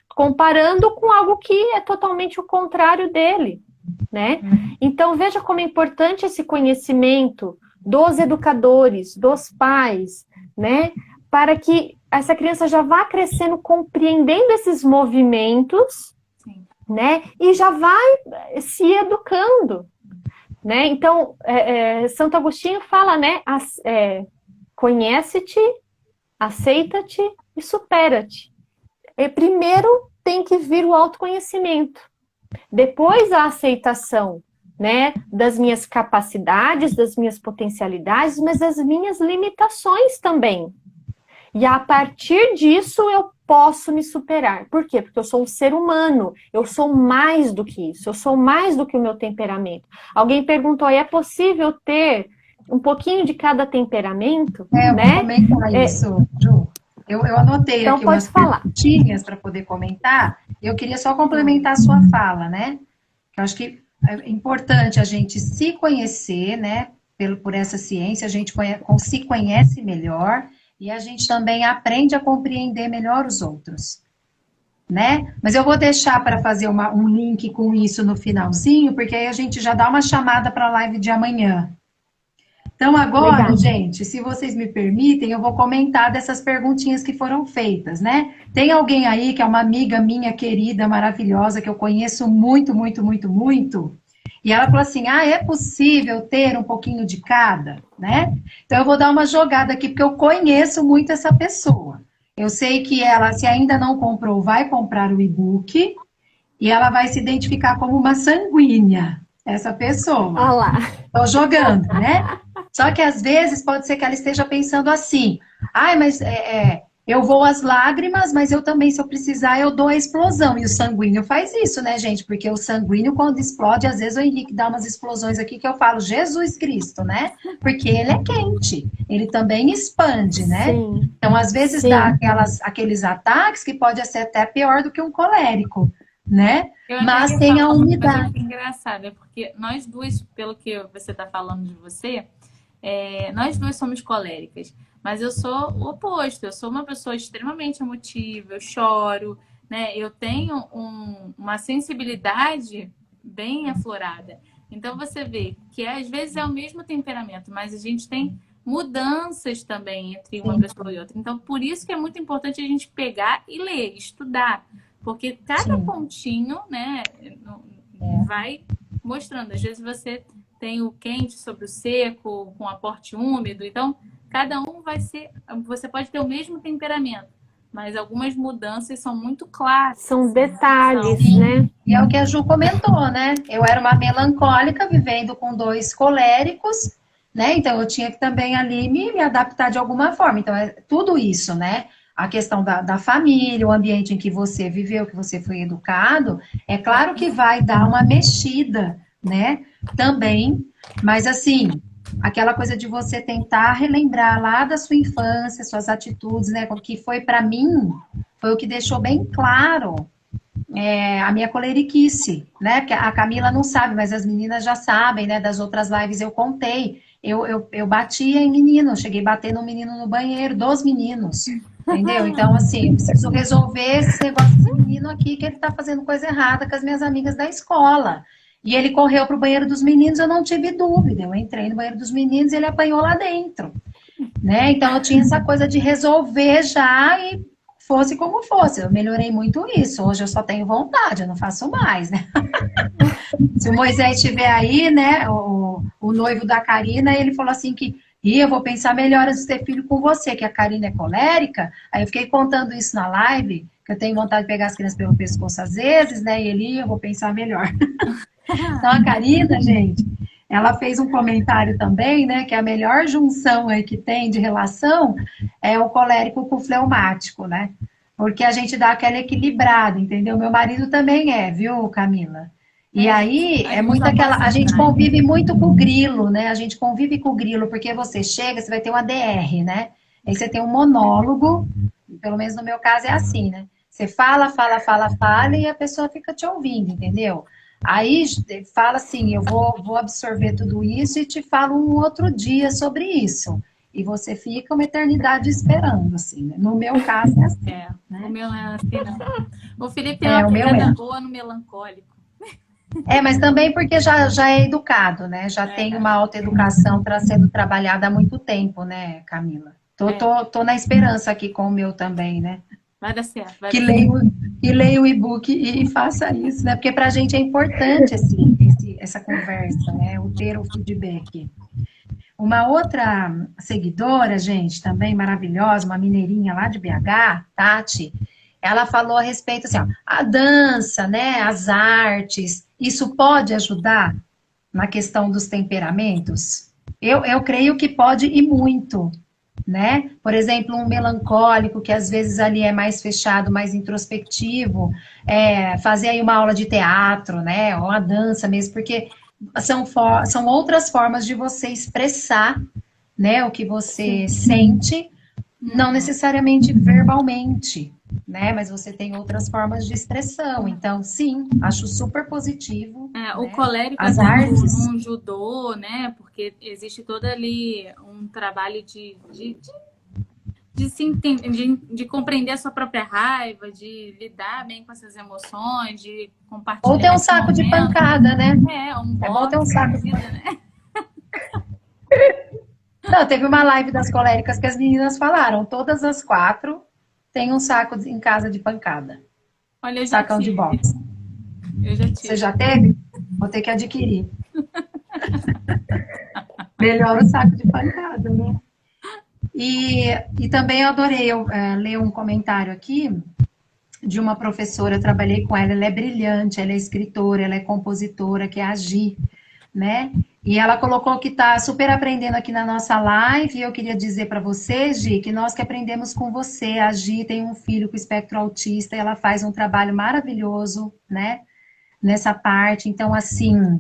comparando com algo que é totalmente o contrário dele, né? Então veja como é importante esse conhecimento dos educadores, dos pais, né? Para que essa criança já vá crescendo, compreendendo esses movimentos, né? E já vai se educando. Né? Então, Santo Agostinho fala, né? Conhece-te, aceita-te e supera-te. Primeiro tem que vir o autoconhecimento, depois a aceitação, né? Das minhas capacidades, das minhas potencialidades, mas das minhas limitações também. E a partir disso eu posso me superar. Por quê? Porque eu sou um ser humano, eu sou mais do que isso, eu sou mais do que o meu temperamento. Alguém perguntou, é possível ter um pouquinho de cada temperamento? Eu né? vou comentar isso, Ju. Eu anotei Então, aqui umas perguntinhas para poder comentar. Eu queria só complementar a sua fala, né? Eu acho que é importante a gente se conhecer, né? Por essa ciência, a gente se conhece melhor. E a gente também aprende a compreender melhor os outros, né? Mas eu vou deixar para fazer um link com isso no finalzinho, porque aí a gente já dá uma chamada para a live de amanhã. Então agora, legal, gente, se vocês me permitem, eu vou comentar dessas perguntinhas que foram feitas, né? Tem alguém aí que é uma amiga minha querida, maravilhosa, que eu conheço muito, muito, muito, muito, e ela falou assim, é possível ter um pouquinho de cada, né? Então eu vou dar uma jogada aqui, porque eu conheço muito essa pessoa. Eu sei que ela, se ainda não comprou, vai comprar o e-book, e ela vai se identificar como uma sanguínea, essa pessoa. Olha lá. Tô jogando, né? Só que às vezes pode ser que ela esteja pensando assim, mas eu vou às lágrimas, mas eu também, se eu precisar, eu dou a explosão. E o sanguíneo faz isso, né, gente? Porque o sanguíneo, quando explode, às vezes o Henrique dá umas explosões aqui que eu falo, Jesus Cristo, né? Porque ele é quente, ele também expande, né? Sim, Então, às vezes sim. dá aqueles ataques que pode ser até pior do que um colérico, né? Eu até Mas ia tem falar a uma coisa umidade. que é engraçada, porque nós duas, pelo que você está falando de você, nós duas somos coléricas, mas eu sou o oposto, eu sou uma pessoa extremamente emotiva, eu choro, né? Eu tenho uma sensibilidade bem aflorada. Então você vê que às vezes é o mesmo temperamento, mas a gente tem mudanças também entre uma Sim. pessoa e outra. Então, por isso que é muito importante a gente pegar e ler, estudar, porque cada Sim. pontinho, né, vai mostrando. Às vezes você tem o quente sobre o seco, com aporte úmido. Então, cada um vai ser. Você pode ter o mesmo temperamento, mas algumas mudanças são muito claras. São detalhes, Sim. né? E é o que a Ju comentou, né? Eu era uma melancólica vivendo com 2 coléricos, né? Então eu tinha que também ali me adaptar de alguma forma. Então é tudo isso, né? A questão da família, o ambiente em que você viveu, que você foi educado, é claro que vai dar uma mexida, né? Também, mas assim, aquela coisa de você tentar relembrar lá da sua infância, suas atitudes, né? O que foi para mim, foi o que deixou bem claro a minha coleriquice, né? Porque a Camila não sabe, mas as meninas já sabem, né? Das outras lives eu contei. Eu batia em menino, eu cheguei a bater no menino no banheiro, 2 meninos, entendeu? Então, assim, eu preciso resolver esse negócio desse menino aqui, que ele tá fazendo coisa errada com as minhas amigas da escola. E ele correu pro banheiro dos meninos, eu não tive dúvida. Eu entrei no banheiro dos meninos e ele apanhou lá dentro, né? Então, eu tinha essa coisa de resolver já e fosse como fosse. Eu melhorei muito isso. Hoje eu só tenho vontade, eu não faço mais, né? Se o Moisés estiver aí, né, o noivo da Karina, ele falou assim que eu vou pensar melhor antes de ter filho com você, que a Karina é colérica. Aí eu fiquei contando isso na live, que eu tenho vontade de pegar as crianças pelo pescoço às vezes, né, e ele, eu vou pensar melhor. Então a Karina, gente, ela fez um comentário também, né, que a melhor junção aí que tem de relação é o colérico com o fleumático, né? Porque a gente dá aquela equilibrada, entendeu? Meu marido também viu, Camila? E aí é muito aquela. A gente convive muito com o grilo, né? A gente convive com o grilo, porque você chega, você vai ter uma DR, né? Aí você tem um monólogo, pelo menos no meu caso é assim, né? Você fala, fala, fala, fala, e a pessoa fica te ouvindo, entendeu? Aí fala assim, eu vou absorver tudo isso e te falo um outro dia sobre isso. E você fica uma eternidade esperando, assim, né? No meu caso é assim. Né? O meu é assim, não. O Felipe tem o uma meu pegada boa no melancólico. Mas também porque já é educado, né? Já tem uma autoeducação sendo trabalhada há muito tempo, né, Camila? Tô na esperança aqui com o meu também, né? Vai dar certo. Que leia o e-book e faça isso, né? Porque pra gente é importante essa conversa, né? O ter o feedback. Uma outra seguidora, gente, também maravilhosa, uma mineirinha lá de BH, Tati, ela falou a respeito, assim, ó, a dança, né, as artes, isso pode ajudar na questão dos temperamentos? Eu creio que pode e muito, né? Por exemplo, um melancólico, que às vezes ali é mais fechado, mais introspectivo, fazer aí uma aula de teatro, né, ou a dança mesmo, porque são outras formas de você expressar, né, o que você sente, não necessariamente verbalmente, né, mas você tem outras formas de expressão. Então, sim, acho super positivo. O colérico as até artes. Um judô, né, porque existe todo ali um trabalho de compreender a sua própria raiva, de lidar bem com essas emoções, de compartilhar. Ou ter um saco de pancada, né? É bom ter um saco de pancada, né? Não, teve uma live das coléricas que as meninas falaram, todas as 4 têm um saco em casa de pancada. Olha, eu já Sacão tive. de boxe. Eu já tive. Você já teve? Vou ter que adquirir. Melhor o saco de pancada, né? E também eu adorei ler um comentário aqui de uma professora, eu trabalhei com ela é brilhante, ela é escritora, ela é compositora, que é a Gi, né? E ela colocou que está super aprendendo aqui na nossa live, e eu queria dizer para você, Gi, que nós que aprendemos com você. A Gi tem um filho com espectro autista, e ela faz um trabalho maravilhoso, né, nessa parte. Então, assim,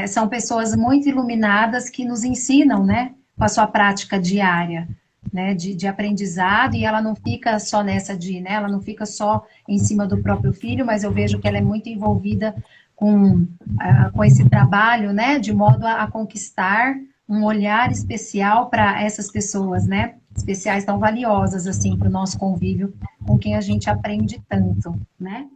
são pessoas muito iluminadas que nos ensinam, né, com a sua prática diária, né, de aprendizado, e ela não fica só nessa né, ela não fica só em cima do próprio filho, mas eu vejo que ela é muito envolvida com esse trabalho, né, de modo a conquistar um olhar especial para essas pessoas, né, especiais tão valiosas, assim, para o nosso convívio, com quem a gente aprende tanto, né.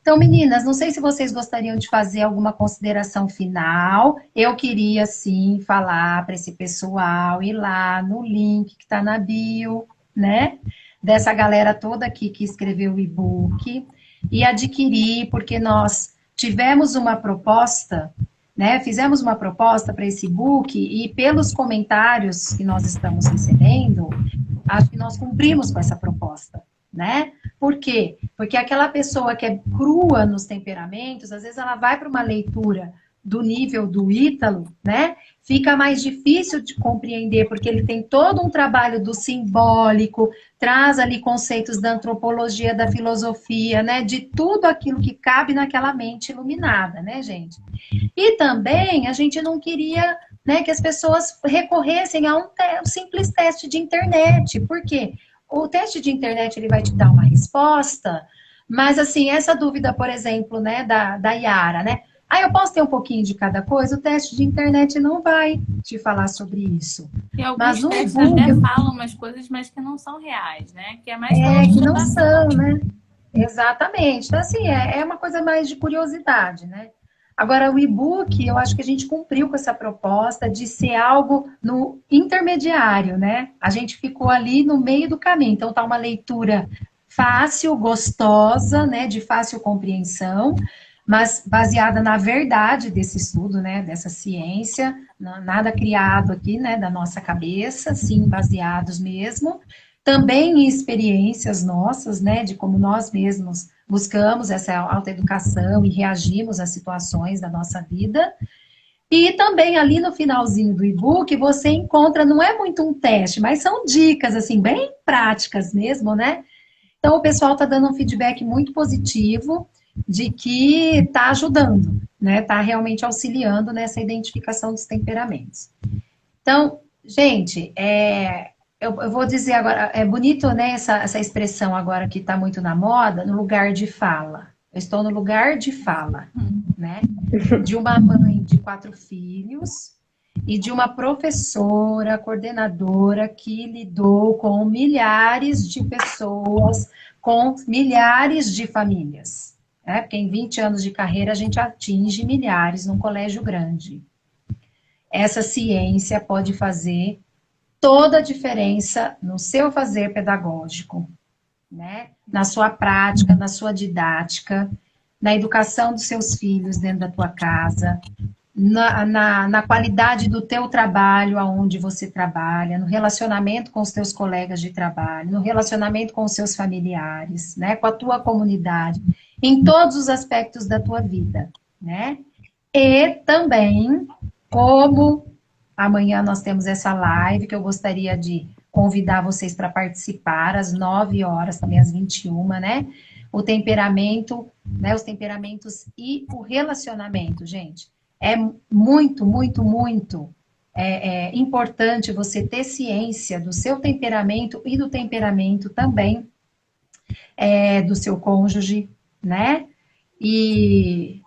Então, meninas, não sei se vocês gostariam de fazer alguma consideração final. Eu queria, sim, falar para esse pessoal ir lá no link que está na bio, né? Dessa galera toda aqui que escreveu o e-book e adquirir, porque nós tivemos uma proposta, né? Fizemos uma proposta para esse e-book e pelos comentários que nós estamos recebendo, acho que nós cumprimos com essa proposta, né? Por quê? Porque aquela pessoa que é crua nos temperamentos, às vezes ela vai para uma leitura do nível do Ítalo, né? Fica mais difícil de compreender, porque ele tem todo um trabalho do simbólico, traz ali conceitos da antropologia, da filosofia, né? De tudo aquilo que cabe naquela mente iluminada, né, gente? E também a gente não queria, né, que as pessoas recorressem a um simples teste de internet. Por quê? O teste de internet, ele vai te dar uma resposta, mas, assim, essa dúvida, por exemplo, né, da Yara, né? Eu posso ter um pouquinho de cada coisa? O teste de internet não vai te falar sobre isso. E alguns Mas no testes e-book, até falam umas coisas, mas que não são reais, né? Que é mais que não são, né? Exatamente. Então, assim, é uma coisa mais de curiosidade, né? Agora, o e-book, eu acho que a gente cumpriu com essa proposta de ser algo no intermediário, né? A gente ficou ali no meio do caminho. Então, tá uma leitura fácil, gostosa, né? De fácil compreensão, mas baseada na verdade desse estudo, né? Dessa ciência, nada criado aqui, né? Da nossa cabeça, sim, baseados mesmo. Também em experiências nossas, né? De como nós mesmos buscamos essa autoeducação e reagimos às situações da nossa vida. E também ali no finalzinho do e-book você encontra, não é muito um teste, mas são dicas, assim, bem práticas mesmo, né? Então o pessoal está dando um feedback muito positivo de que está ajudando, né? Está realmente auxiliando nessa identificação dos temperamentos. Então, gente, eu vou dizer agora, é bonito, né, essa expressão agora que está muito na moda, no lugar de fala. Eu estou no lugar de fala, né? De uma mãe de 4 filhos e de uma professora, coordenadora que lidou com milhares de pessoas, com milhares de famílias. Né? Porque em 20 anos de carreira a gente atinge milhares num colégio grande. Essa ciência pode fazer toda a diferença no seu fazer pedagógico, né? Na sua prática, na sua didática, na educação dos seus filhos dentro da tua casa, na qualidade do teu trabalho, aonde você trabalha, no relacionamento com os teus colegas de trabalho, no relacionamento com os seus familiares, né? Com a tua comunidade, em todos os aspectos da tua vida, né? E também, como amanhã nós temos essa live que eu gostaria de convidar vocês para participar às 9 horas, também às 21, né? O temperamento, né? Os temperamentos e o relacionamento, gente. É muito, muito, muito importante você ter ciência do seu temperamento e do temperamento também do seu cônjuge, né? E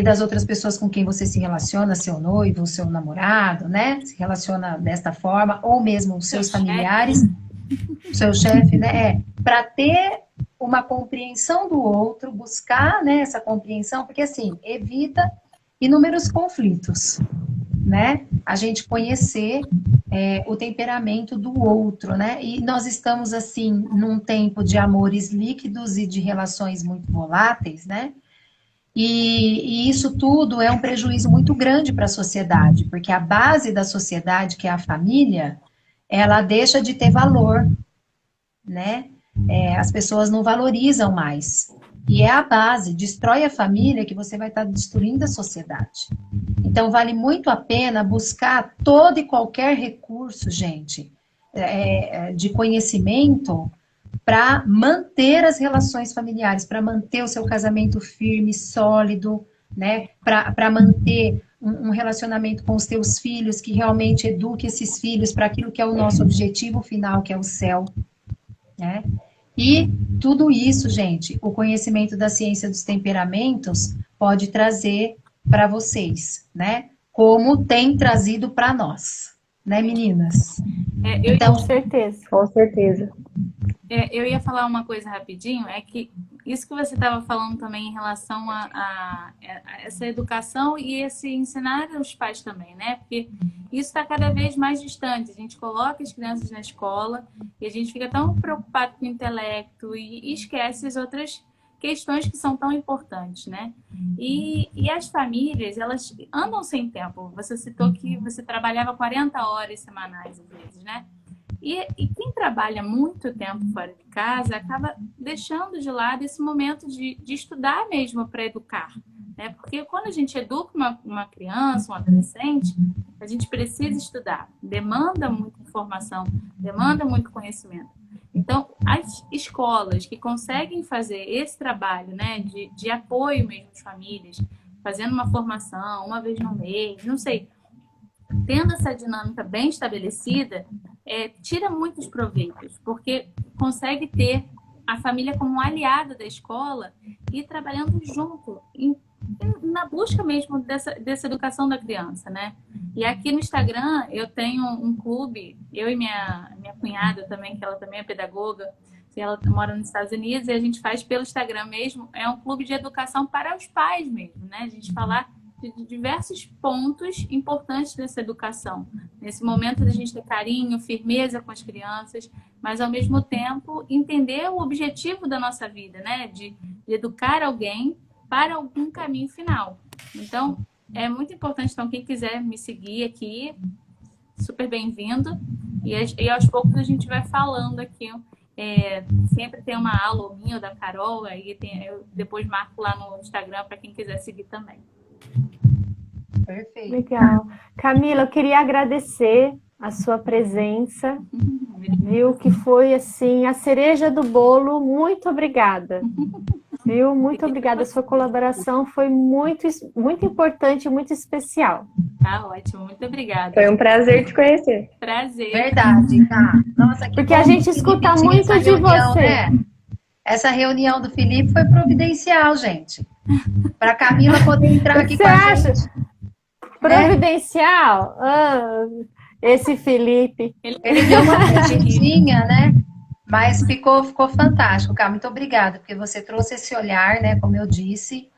das outras pessoas com quem você se relaciona, seu noivo, seu namorado, né? Se relaciona desta forma, ou mesmo os seus familiares, seu chefe, né? Para ter uma compreensão do outro, buscar, né, essa compreensão, porque assim, evita inúmeros conflitos, né? A gente conhecer o temperamento do outro, né? E nós estamos, assim, num tempo de amores líquidos e de relações muito voláteis, né? E isso tudo é um prejuízo muito grande para a sociedade, porque a base da sociedade, que é a família, ela deixa de ter valor, né? As pessoas não valorizam mais. E é a base, destrói a família que você vai estar destruindo a sociedade. Então vale muito a pena buscar todo e qualquer recurso, gente, de conhecimento para manter as relações familiares, para manter o seu casamento firme, sólido, né? Para manter um relacionamento com os teus filhos, que realmente eduque esses filhos para aquilo que é o nosso objetivo final, que é o céu, né? E tudo isso, gente, o conhecimento da ciência dos temperamentos pode trazer para vocês, né? Como tem trazido para nós, né, meninas? Com certeza. Com certeza. Eu ia falar uma coisa rapidinho, é que isso que você estava falando também em relação a essa educação e esse ensinar aos pais também, né? Porque isso está cada vez mais distante. A gente coloca as crianças na escola e a gente fica tão preocupado com o intelecto e esquece as outras questões que são tão importantes, né? E as famílias, elas andam sem tempo. Você citou que você trabalhava 40 horas semanais, às vezes, né? E quem trabalha muito tempo fora de casa acaba deixando de lado esse momento de estudar mesmo para educar, né? Porque quando a gente educa uma criança, um adolescente, a gente precisa estudar, demanda muita informação, demanda muito conhecimento. Então, as escolas que conseguem fazer esse trabalho, né, de apoio mesmo às famílias, fazendo uma formação uma vez no mês, não sei, tendo essa dinâmica bem estabelecida, tira muitos proveitos, porque consegue ter a família como aliada da escola e trabalhando junto na busca mesmo dessa educação da criança, né? E aqui no Instagram eu tenho um clube, eu e minha cunhada também, que ela também é pedagoga, ela mora nos Estados Unidos, e a gente faz pelo Instagram mesmo, é um clube de educação para os pais mesmo, né? A gente falar de diversos pontos importantes dessa educação. Nesse momento da gente ter carinho, firmeza com as crianças, mas ao mesmo tempo entender o objetivo da nossa vida, né? De educar alguém para algum caminho final. Então, é muito importante. Então, quem quiser me seguir aqui, super bem-vindo. E aos poucos a gente vai falando aqui. Sempre tem uma aula ou minha ou da Carol, aí eu depois marco lá no Instagram para quem quiser seguir também. Perfeito. Legal. Camila, eu queria agradecer a sua presença, viu? Que foi, assim, a cereja do bolo. Muito obrigada. Viu? Muito obrigada. A sua colaboração foi muito, muito importante e muito especial. Tá ótimo. Muito obrigada. Foi um prazer te conhecer. Prazer. Verdade, tá? Nossa, que Porque bom a gente que o escuta Felipe tinha muito essa de reunião, você. né? Essa reunião do Felipe foi providencial, gente. Para Camila poder entrar aqui Você com a acha? gente. Providencial? Esse Felipe. Ele deu uma fugidinha, né? Mas ficou fantástico, cara. Muito obrigada, porque você trouxe esse olhar, né? Como eu disse,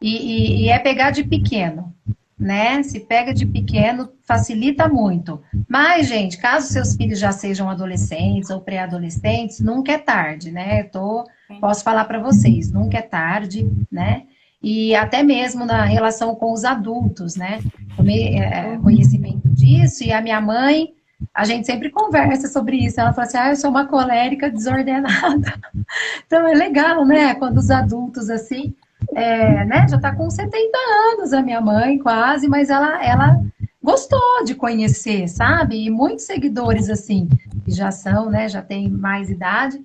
e é pegar de pequeno, né? Se pega de pequeno, facilita muito. Mas, gente, caso seus filhos já sejam adolescentes ou pré-adolescentes, nunca é tarde, né? Posso falar para vocês, nunca é tarde, né? E até mesmo na relação com os adultos, né? Tomei conhecimento disso, e a minha mãe, a gente sempre conversa sobre isso. Ela fala assim, eu sou uma colérica desordenada. Então é legal, né? Quando os adultos, assim, né? Já tá com 70 anos a minha mãe, quase, mas ela gostou de conhecer, sabe? E muitos seguidores, assim, que já são, né? Já têm mais idade,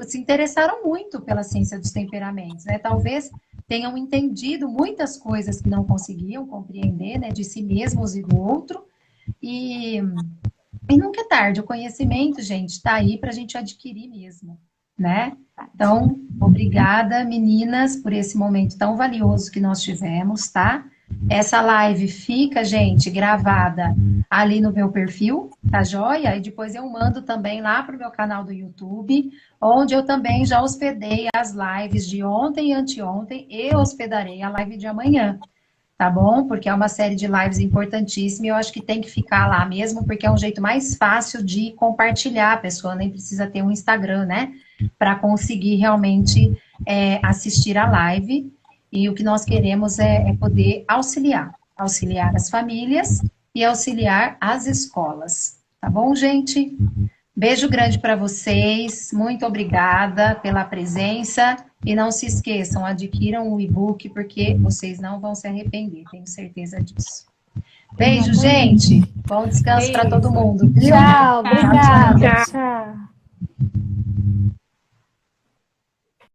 se interessaram muito pela ciência dos temperamentos, né? Talvez tenham entendido muitas coisas que não conseguiam compreender, né? De si mesmos e do outro. E nunca é tarde. O conhecimento, gente, está aí para a gente adquirir mesmo, né? Então, obrigada, meninas, por esse momento tão valioso que nós tivemos, tá? Essa live fica, gente, gravada ali no meu perfil, tá joia? E depois eu mando também lá pro meu canal do YouTube, onde eu também já hospedei as lives de ontem e anteontem, e hospedarei a live de amanhã, tá bom? Porque é uma série de lives importantíssima e eu acho que tem que ficar lá mesmo, porque é um jeito mais fácil de compartilhar. A pessoa nem precisa ter um Instagram, né? Para conseguir realmente assistir a live. E o que nós queremos é poder auxiliar as famílias e auxiliar as escolas. Tá bom, gente? Beijo grande para vocês. Muito obrigada pela presença E não se esqueçam, adquiram o e-book, porque vocês não vão se arrepender, tenho certeza disso. Beijo, gente. Bom descanso para todo mundo. Tchau, obrigada. Tchau. Tchau.